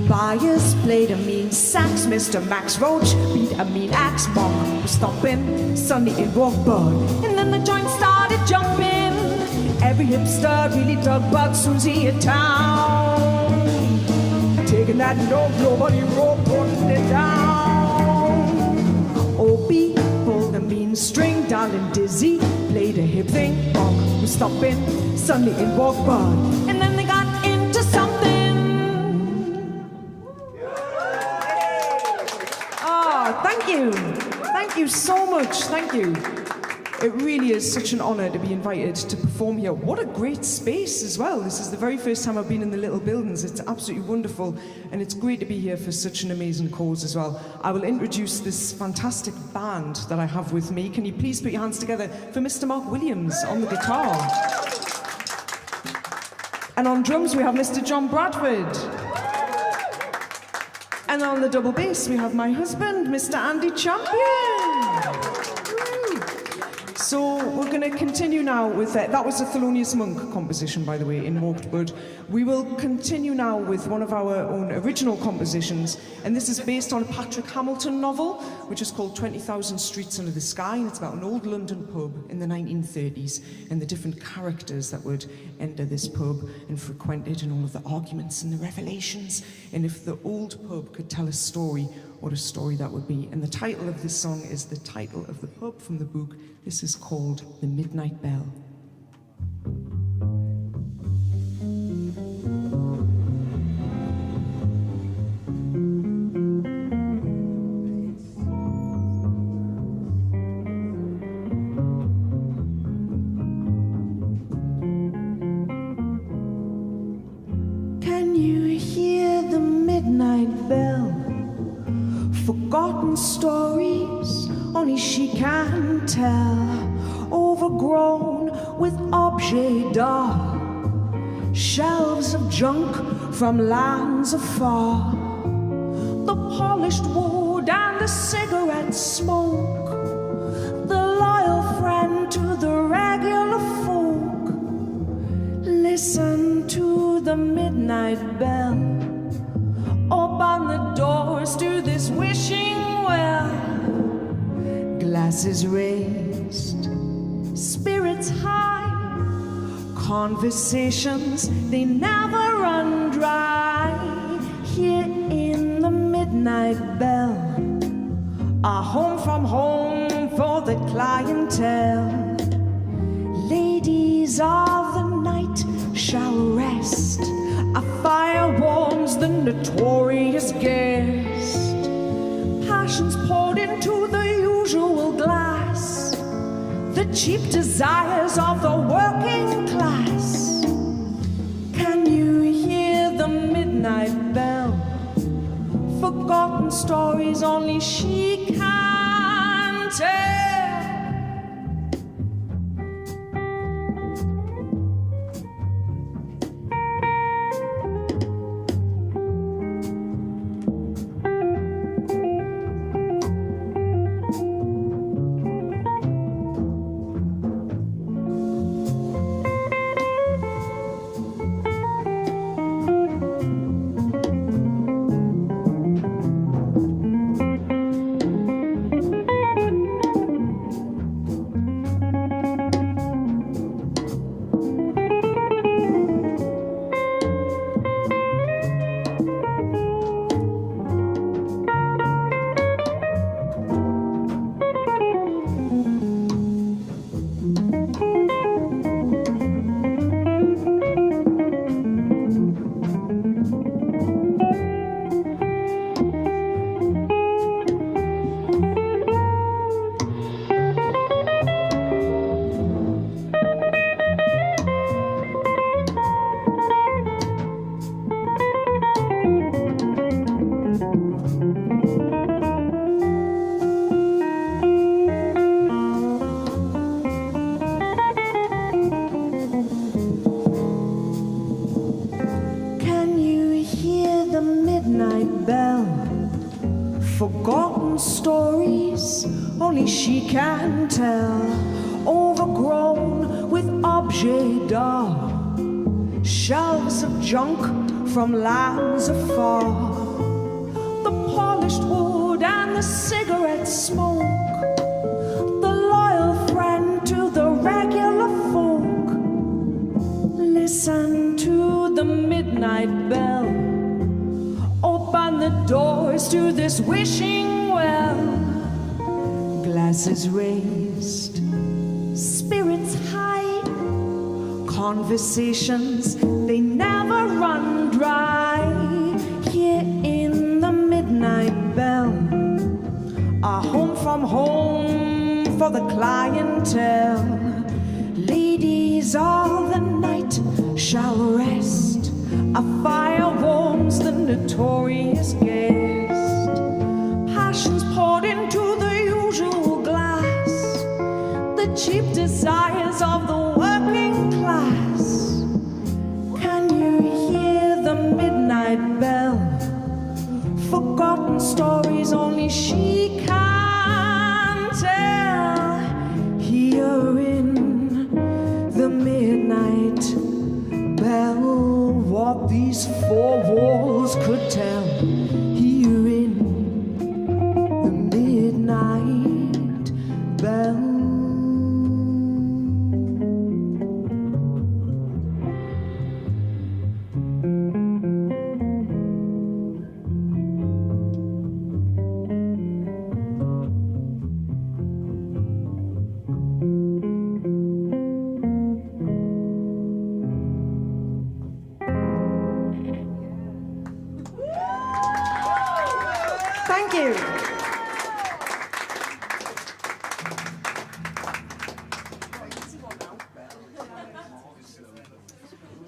Byers played a mean sax, Mr. Max Roach beat a mean axe. Mark was stomping, Sonny and Rockbird. And then the joint started jumping. Every hipster really dug Bug Susie in town. Taking that note, nobody wrote, putting it down. Opie pulled a mean string, darling Dizzy played a hip thing. Mark was stomping, Sonny and Rockbird. And then they got into something. Oh, thank you. Thank you so much. Thank you. It really is such an honour to be invited to perform here. What a great space as well. This is the very first time I've been in the Little Buildings. It's absolutely wonderful, and it's great to be here for such an amazing cause as well. I will introduce this fantastic band that I have with me. Can you please put your hands together for Mr. Mark Williams on the guitar? And on drums we have Mr. John Bradford. And on the double bass we have my husband, Mr. Andy Champion. So we're going to continue now with that was a Thelonious Monk composition, by the way, in Morked Bud. We will continue now with one of our own original compositions, and this is based on a Patrick Hamilton novel, which is called 20,000 Streets Under the Sky, and it's about an old London pub in the 1930s and the different characters that would enter this pub and frequent it, and all of the arguments and the revelations, and if the old pub could tell a story, what a story that would be. And the title of this song is the title of the pub from the book. This is called The Midnight Bell. Can you hear the midnight bell? Forgotten stories only she can tell, overgrown with objets d'art, shelves of junk from lands afar, the polished wood and the cigarette smoke, the loyal friend to the regular folk. Listen to the midnight bell, open the doors to this wishing well. Glasses raised, spirits high, conversations they never run dry. Here in the midnight bell, a home from home for the clientele. Ladies of the night shall rest, a fire warms the notorious guest. Passions poured into the usual glass, the cheap desires of the working class. Can you hear the midnight bell? Forgotten stories only she can tell. can tell, overgrown with objets d'art, shelves of junk from lands afar, the polished wood and the cigarette smoke, the loyal friend to the regular folk. Listen to the midnight bell, open the doors to this wishing well. Glasses raised, spirits high, conversations, they never run dry. Here in the midnight bell, a home from home for the clientele. Ladies, all the night shall rest, a fire warms the notorious guest. Passions poured into the usual glass, the cheap desires of the working class. Can you hear the midnight bell? Forgotten stories only she can tell. Here in the midnight bell, what these four walls could tell. Here in the midnight bell. Thank you.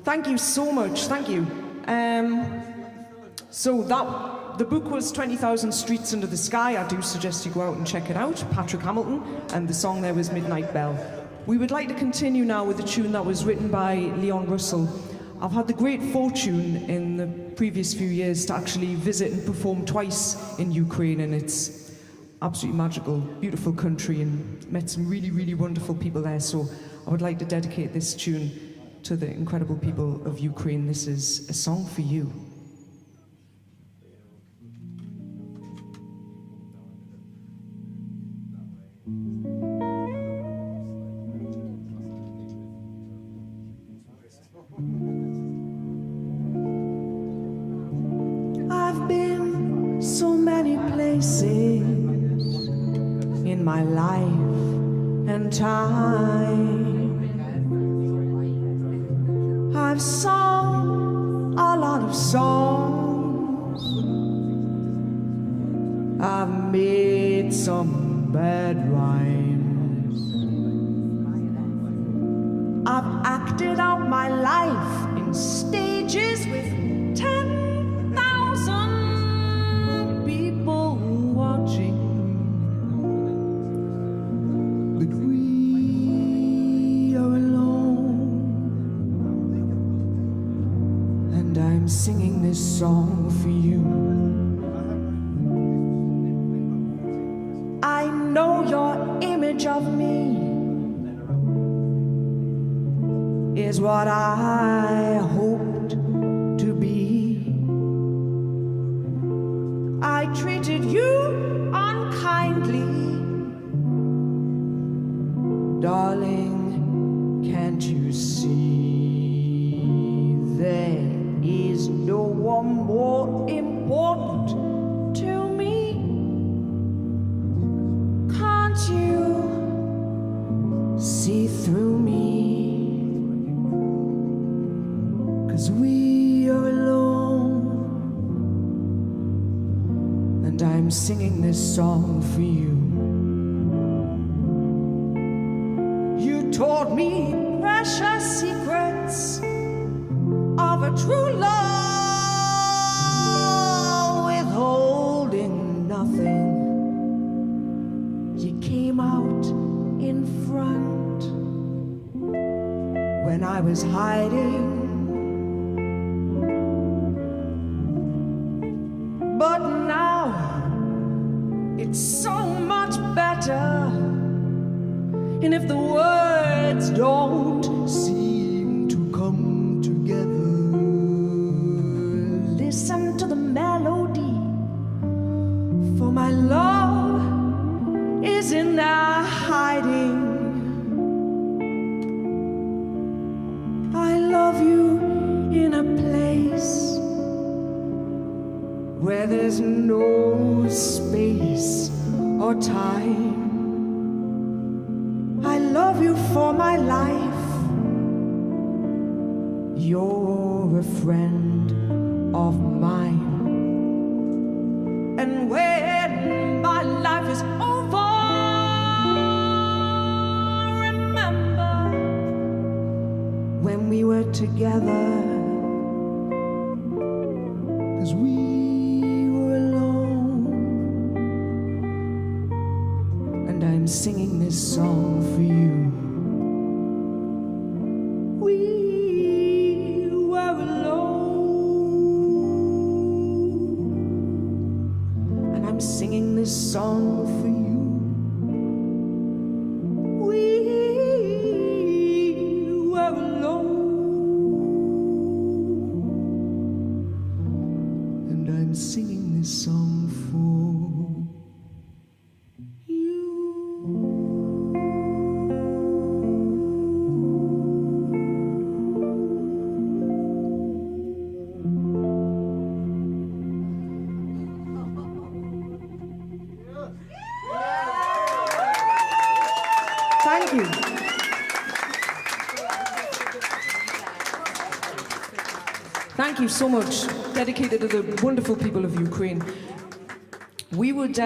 Thank you so much. Thank you. So the book was 20,000 Streets Under the Sky. I do suggest you go out and check it out. Patrick Hamilton, and the song there was Midnight Bell. We would like to continue now with a tune that was written by Leon Russell. I've had the great fortune in the previous few years to actually visit and perform twice in Ukraine, and it's absolutely magical, beautiful country, and met some really, really wonderful people there. So I would like to dedicate this tune to the incredible people of Ukraine. This is A Song for You. I've been so many places in my life and time. I've sung a lot of songs. I've made some bad rhymes. I've acted out my life in stages with 10,000 people watching. But we are alone, and I'm singing this song for you. I know your image of me is what I hoped to be. I treated you unkindly. Darling, can't you see there is no one more important to me? Can't you see through me? 'Cause we are alone, and I'm singing this song for you. You taught me precious secrets of a true love, withholding nothing. You came out in front when I was hiding. But now it's so much better. And if the words don't seem to come together, listen to the melody, for my love is in there hiding. I love you in a place where there's no space or time. I love you for my life. You're a friend of mine. And when my life is over, remember when we were together, 'cause we were alone. And I'm singing this song for you. We were alone, and I'm singing this song for you. We were alone, and I'm singing this song for Thank you. Thank you so much. Dedicated to the wonderful people of Ukraine. We would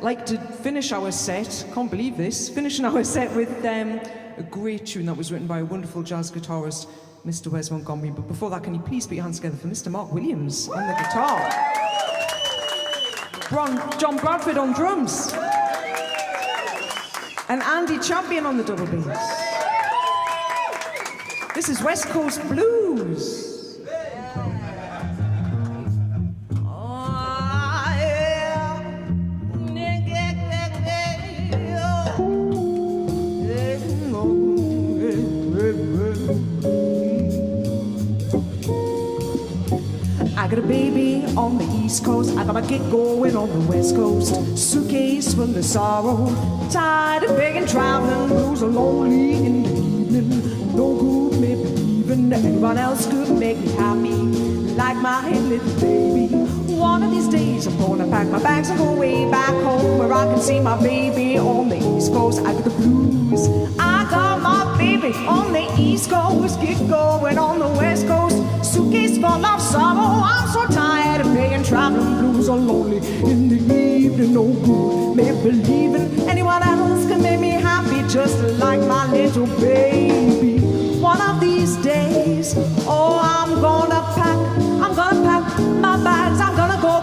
like to finish our set, can't believe this, finishing our set with a great tune that was written by a wonderful jazz guitarist, Mr. Wes Montgomery. But before that, can you please put your hands together for Mr. Mark Williams on the guitar? John Bradford on drums. And Andy Champion on the double bass. This is West Coast Blues. I got a baby on the East Coast, I got my gig going on the West Coast. Suitcase full of sorrow, tired of begging, traveling, blues are lonely in the evening. No good me believing that anyone else could make me happy like my little baby. One of these days I'm gonna pack my bags and go way back home where I can see my baby on the East Coast. I got the blues, I got my baby on the East Coast, gig going on the West Coast. Suitcase full of sorrow, I'm so tired of being traveling, blues are lonely in the evening. No good me believing anyone else can make me happy just like my little baby. One of these days, oh, I'm gonna pack my bags, I'm gonna go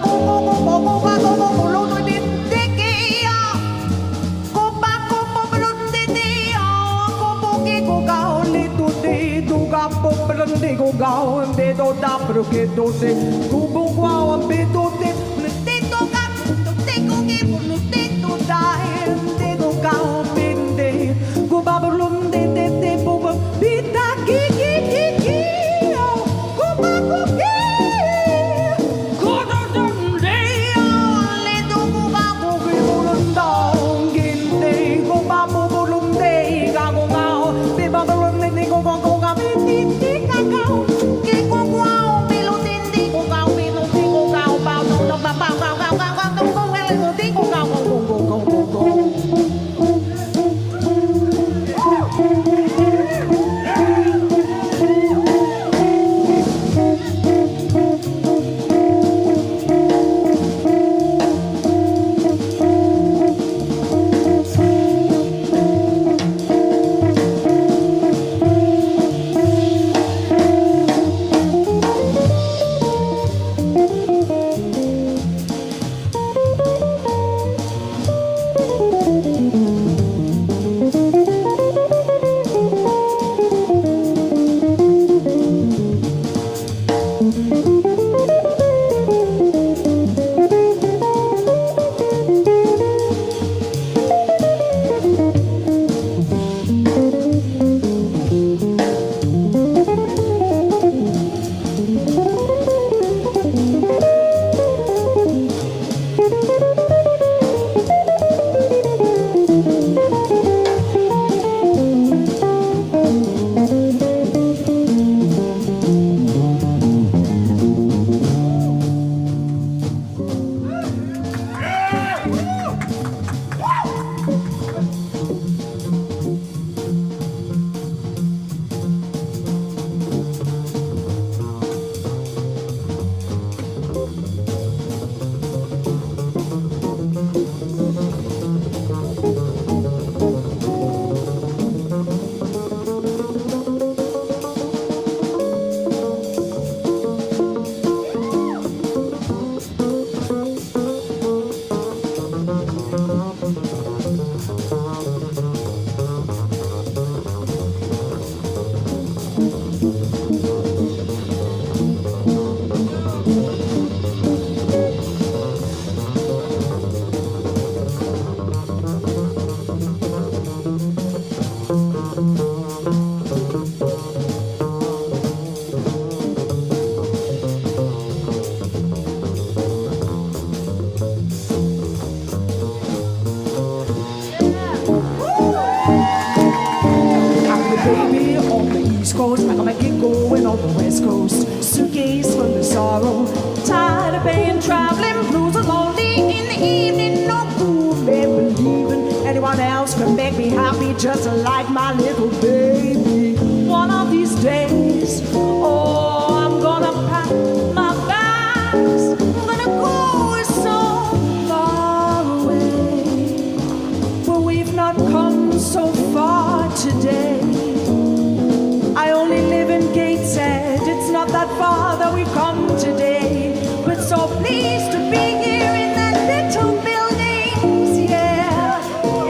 baby on the East Coast. I gotta get going on the West Coast. Suitcase full of sorrow, tired of paying traveling blues are lonely in the evening. No good, baby, believing anyone else can make me happy just like my little baby. One of these days, oh, I'm gonna pack my bags. I'm gonna go so far away, but we've not come so far today. I only live in Gateshead. It's not that far that we've come today, but so pleased to be here in that little buildings. Yeah,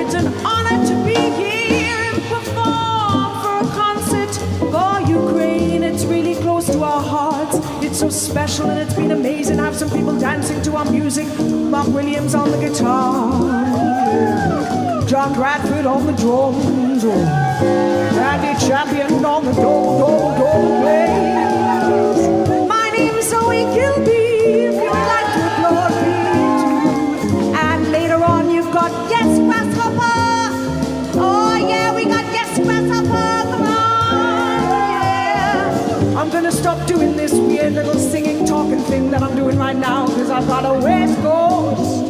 it's an honor to be here and perform for a concert for Ukraine. It's really close to our hearts. It's so special and it's been amazing. I have some people dancing to our music. Mark Williams on the guitar, John Bradford on the drums, Andy Champion on the do bass. My name's Zoe Gilby, if you would like to applaud me too. And later on you've got Yes Grasshopper. Oh yeah, we got Yes Grasshopper, come on, yeah. I'm gonna stop doing this weird little singing, talking thing that I'm doing right now, because I've got a West Coast.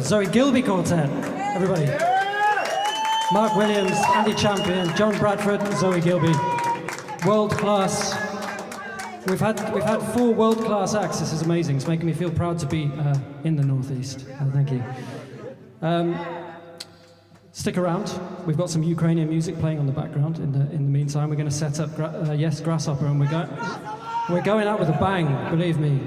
Zoe Gilby Quartet, everybody. Mark Williams, Andy Champion, John Bradford, Zoe Gilby. World class. We've had 4 world class acts. This is amazing. It's making me feel proud to be in the Northeast. Thank you. Stick around. We've got some Ukrainian music playing on the background. In the meantime, we're going to set up Yes Grasshopper, and we're going out with a bang. Believe me.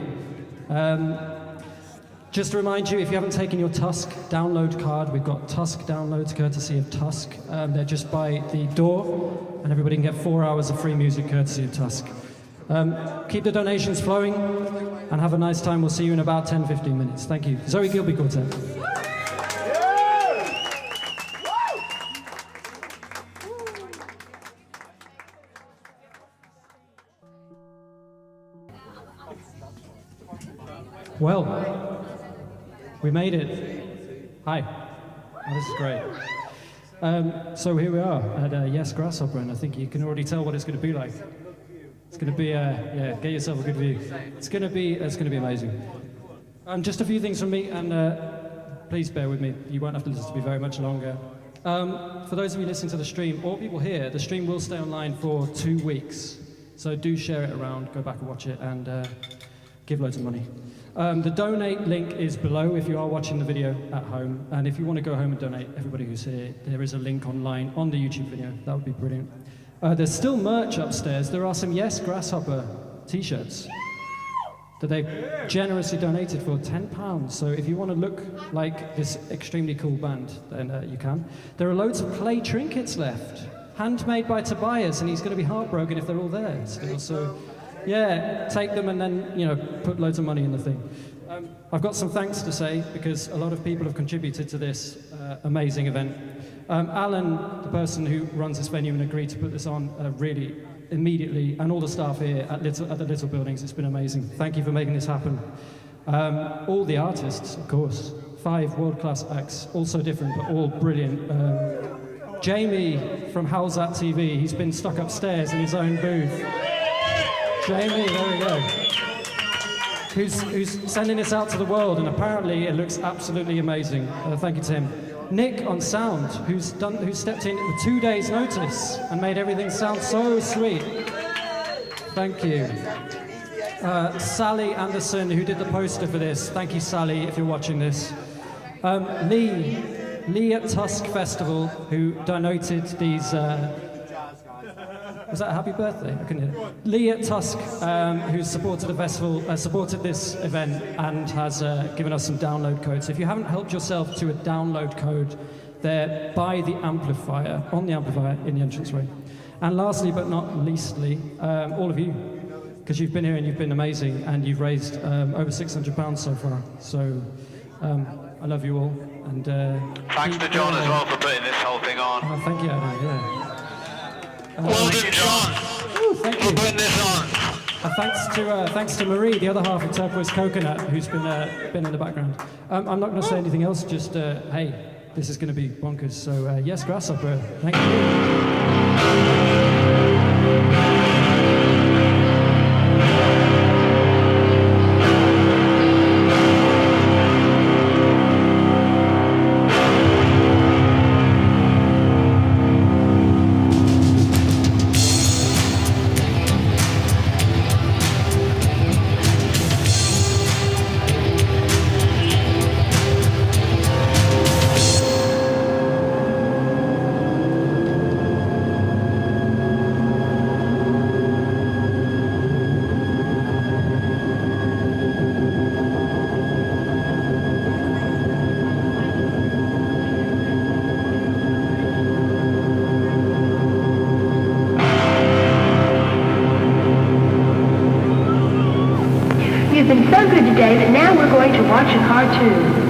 Just to remind you, if you haven't taken your Tusk download card, we've got Tusk downloads courtesy of Tusk. They're just by the door, and everybody can get 4 hours of free music courtesy of Tusk. Keep the donations flowing, and have a nice time. We'll see you in about 10-15 minutes. Thank you. Zoe Gilby Quartet. Well, we made it. Hi. Oh, this is great. So here we are at Yes Grasshopper, and I think you can already tell what it's going to be like. It's going to be, yeah, get yourself a good view. It's going to be amazing. Just a few things from me, and please bear with me. You won't have to listen to me very much longer. For those of you listening to the stream, or people here, the stream will stay online for 2 weeks. So do share it around, go back and watch it, and give loads of money. The donate link is below if you are watching the video at home, and if you want to go home and donate, everybody who's here, there is a link online on the YouTube video. That would be brilliant. There's still merch upstairs. There are some Yes Grasshopper t-shirts that they generously donated for £10. So if you want to look like this extremely cool band, then you can. There are loads of clay trinkets left, handmade by Tobias, and he's going to be heartbroken if they're all there still. So yeah, take them and then, you know, put loads of money in the thing. I've got some thanks to say, because a lot of people have contributed to this amazing event. Alan, the person who runs this venue and agreed to put this on really immediately, and all the staff here at the Little Buildings, it's been amazing. Thank you for making this happen. All the artists, of course. 5 world-class acts, all so different, but all brilliant. Jamie from Howzat TV, he's been stuck upstairs in his own booth. Jamie, there we go. Who's sending this out to the world, and apparently it looks absolutely amazing. Thank you to him. Nick on sound, who stepped in with 2 days' notice and made everything sound so sweet. Thank you. Sally Anderson, who did the poster for this. Thank you, Sally, if you're watching this. Lee at Tusk Festival, who donated these. Was that a happy birthday? I couldn't hear it. Lee at Tusk, who supported the festival, supported this event, and has given us some download codes. If you haven't helped yourself to a download code, they're by the amplifier, on the amplifier in the entranceway. And lastly, but not leastly, all of you, because you've been here and you've been amazing, and you've raised over £600 so far. So I love you all. And thanks to John as well for putting this whole thing on. Oh, thank you, Adam. Yeah. Well done, John. Thank you for putting this on. Thanks to Marie, the other half of Turquoise Coconut, who's been in the background. I'm not going to say anything else. Just hey, this is going to be bonkers. So yes, Grasshopper. Thank you. You've been so good today that now we're going to watch a cartoon.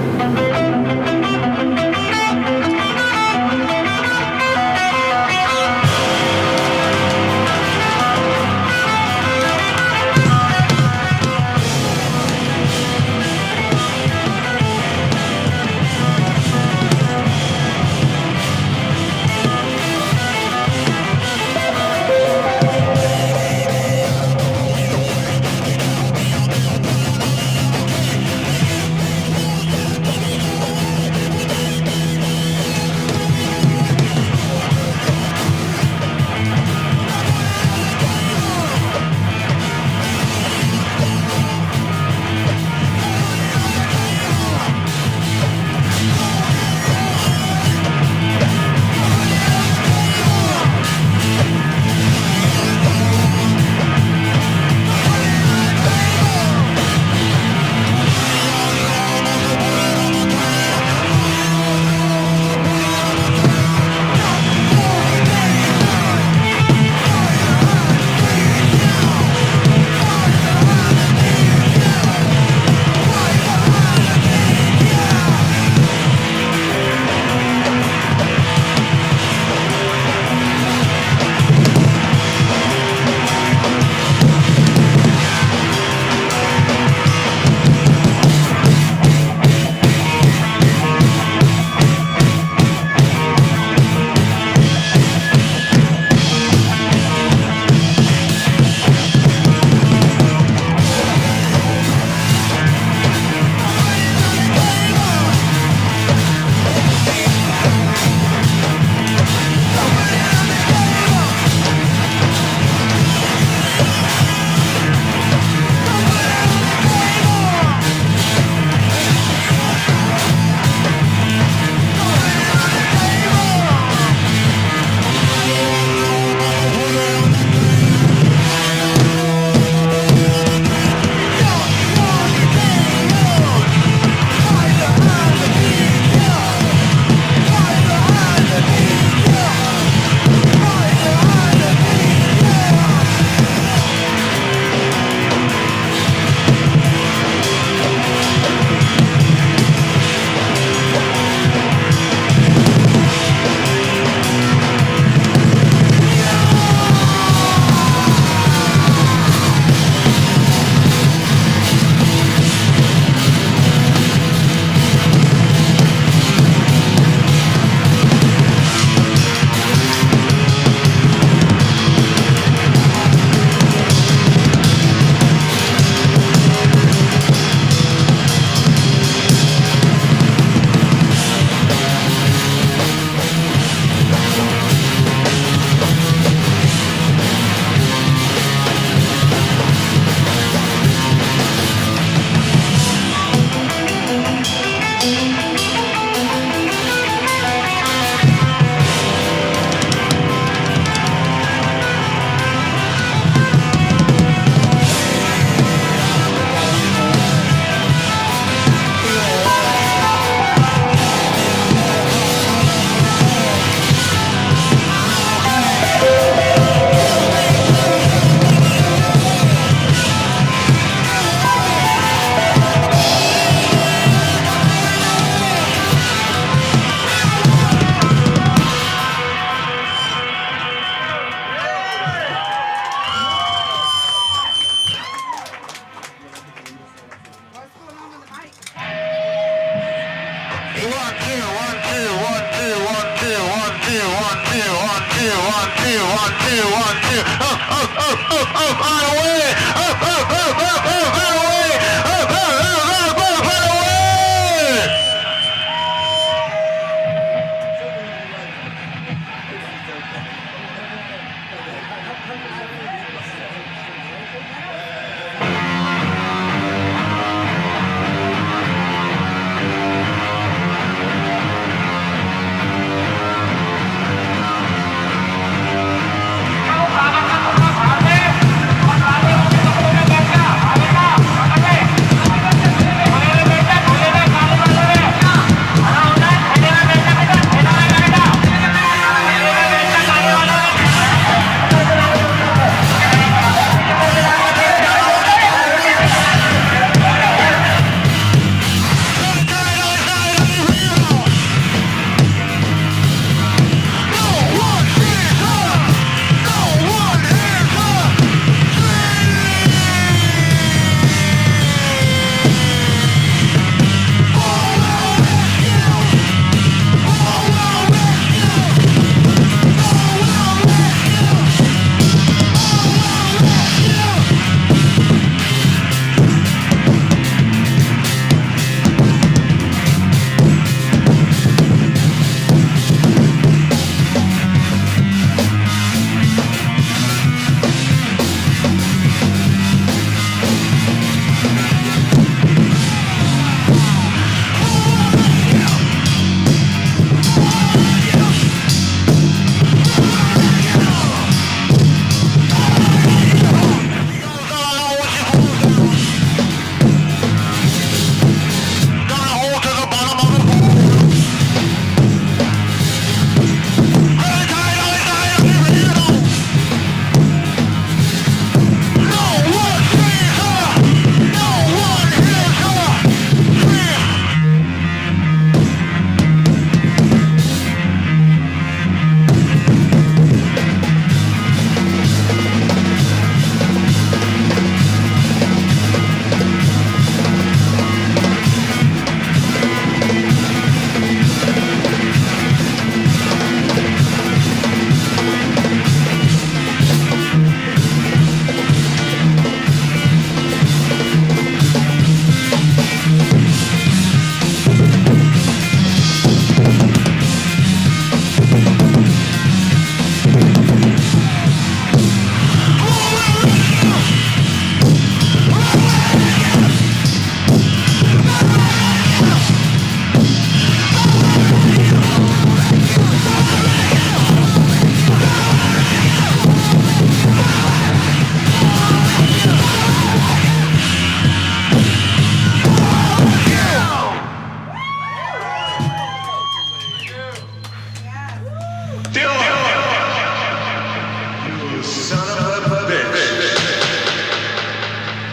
You son of a bitch.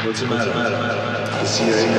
What's the matter? The CIA.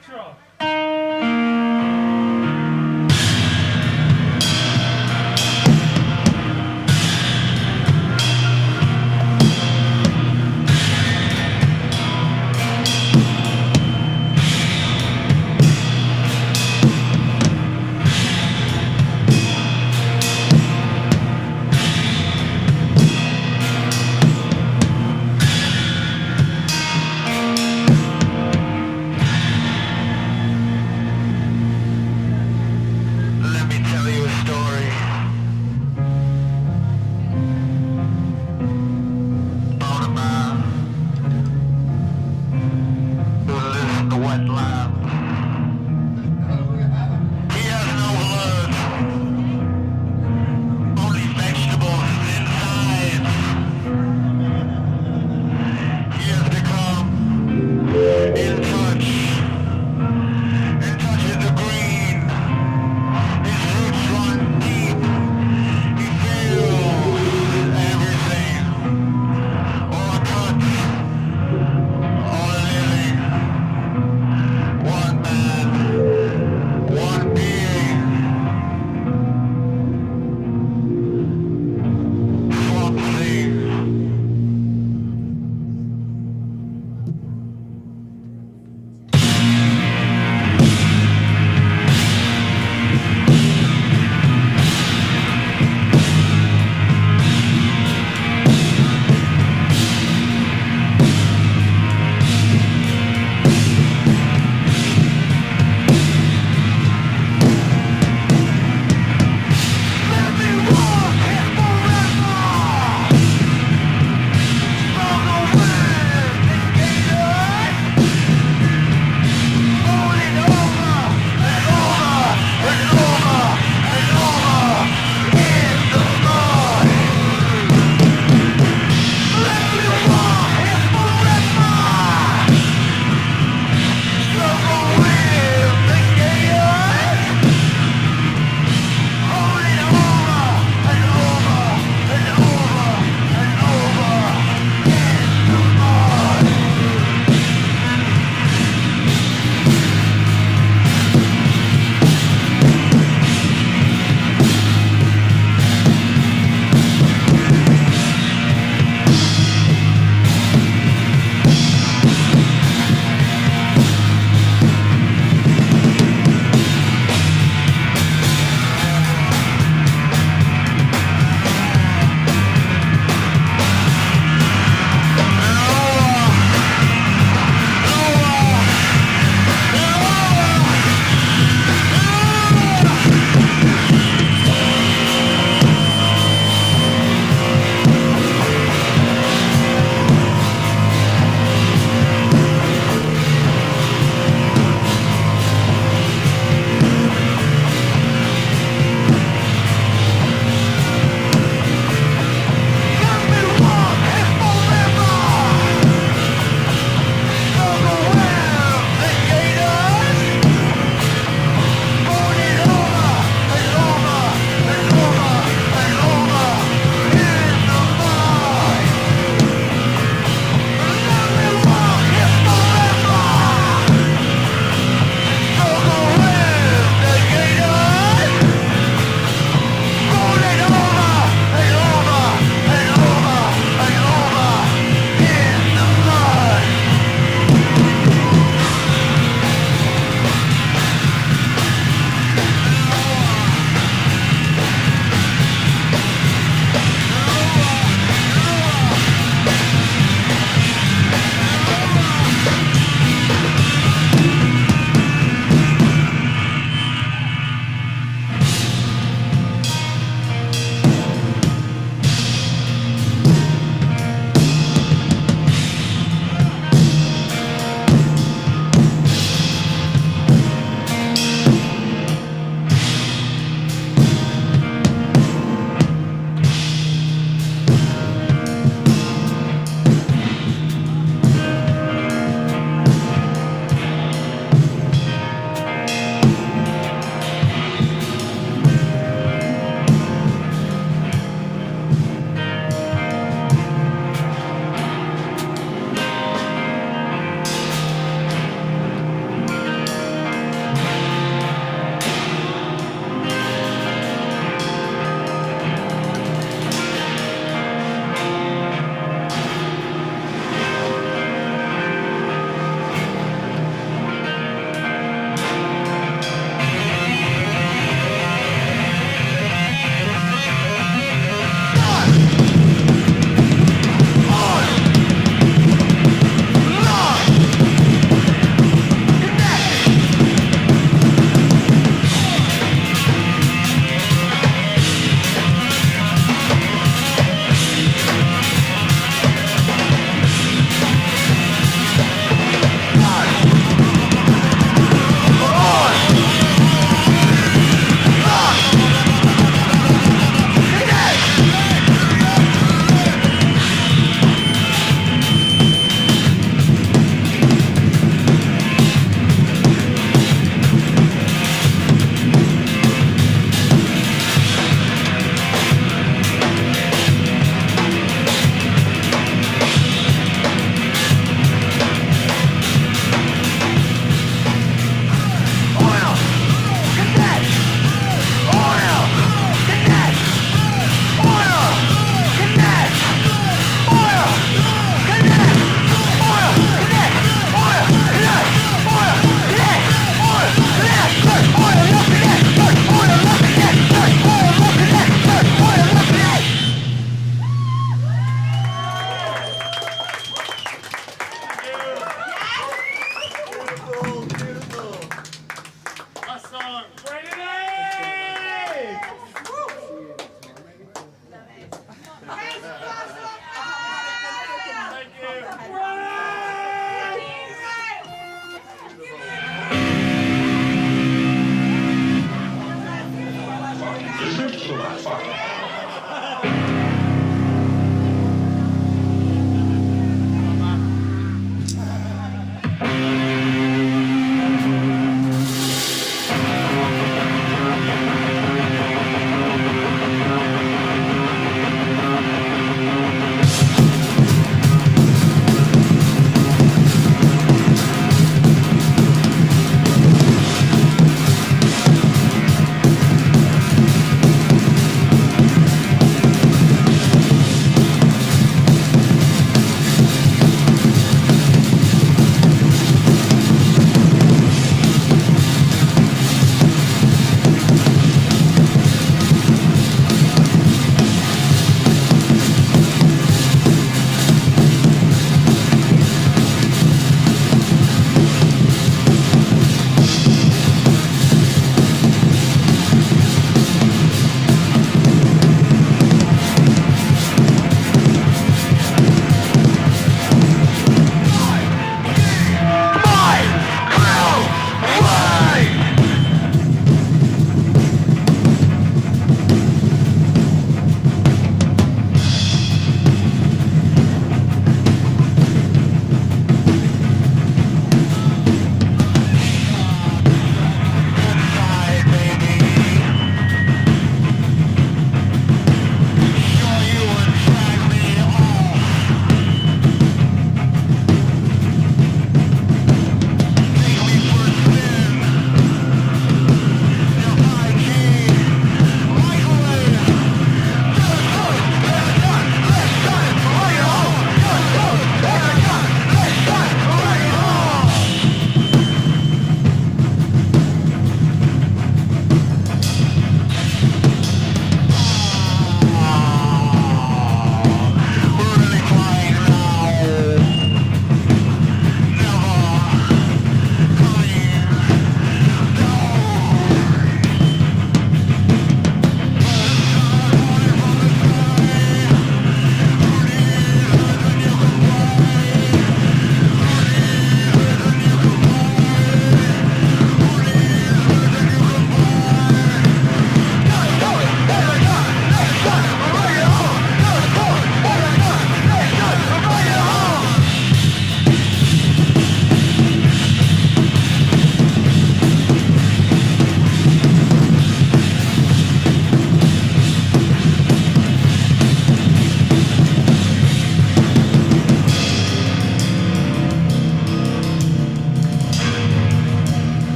Electro.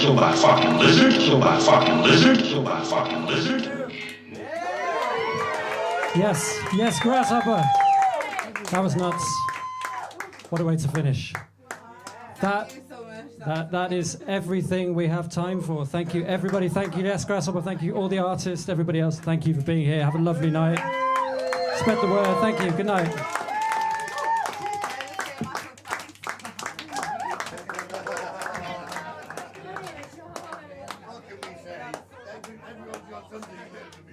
Killed by a fucking lizard. Killed by a fucking lizard. Killed by a fucking lizard. Yes, yes, Grasshopper. That was nuts. What a way to finish. That is everything we have time for. Thank you, everybody. Thank you, yes, Grasshopper. Thank you, all the artists, everybody else. Thank you for being here. Have a lovely night. Spread the word. Thank you. Good night. Everyone's got something there to be.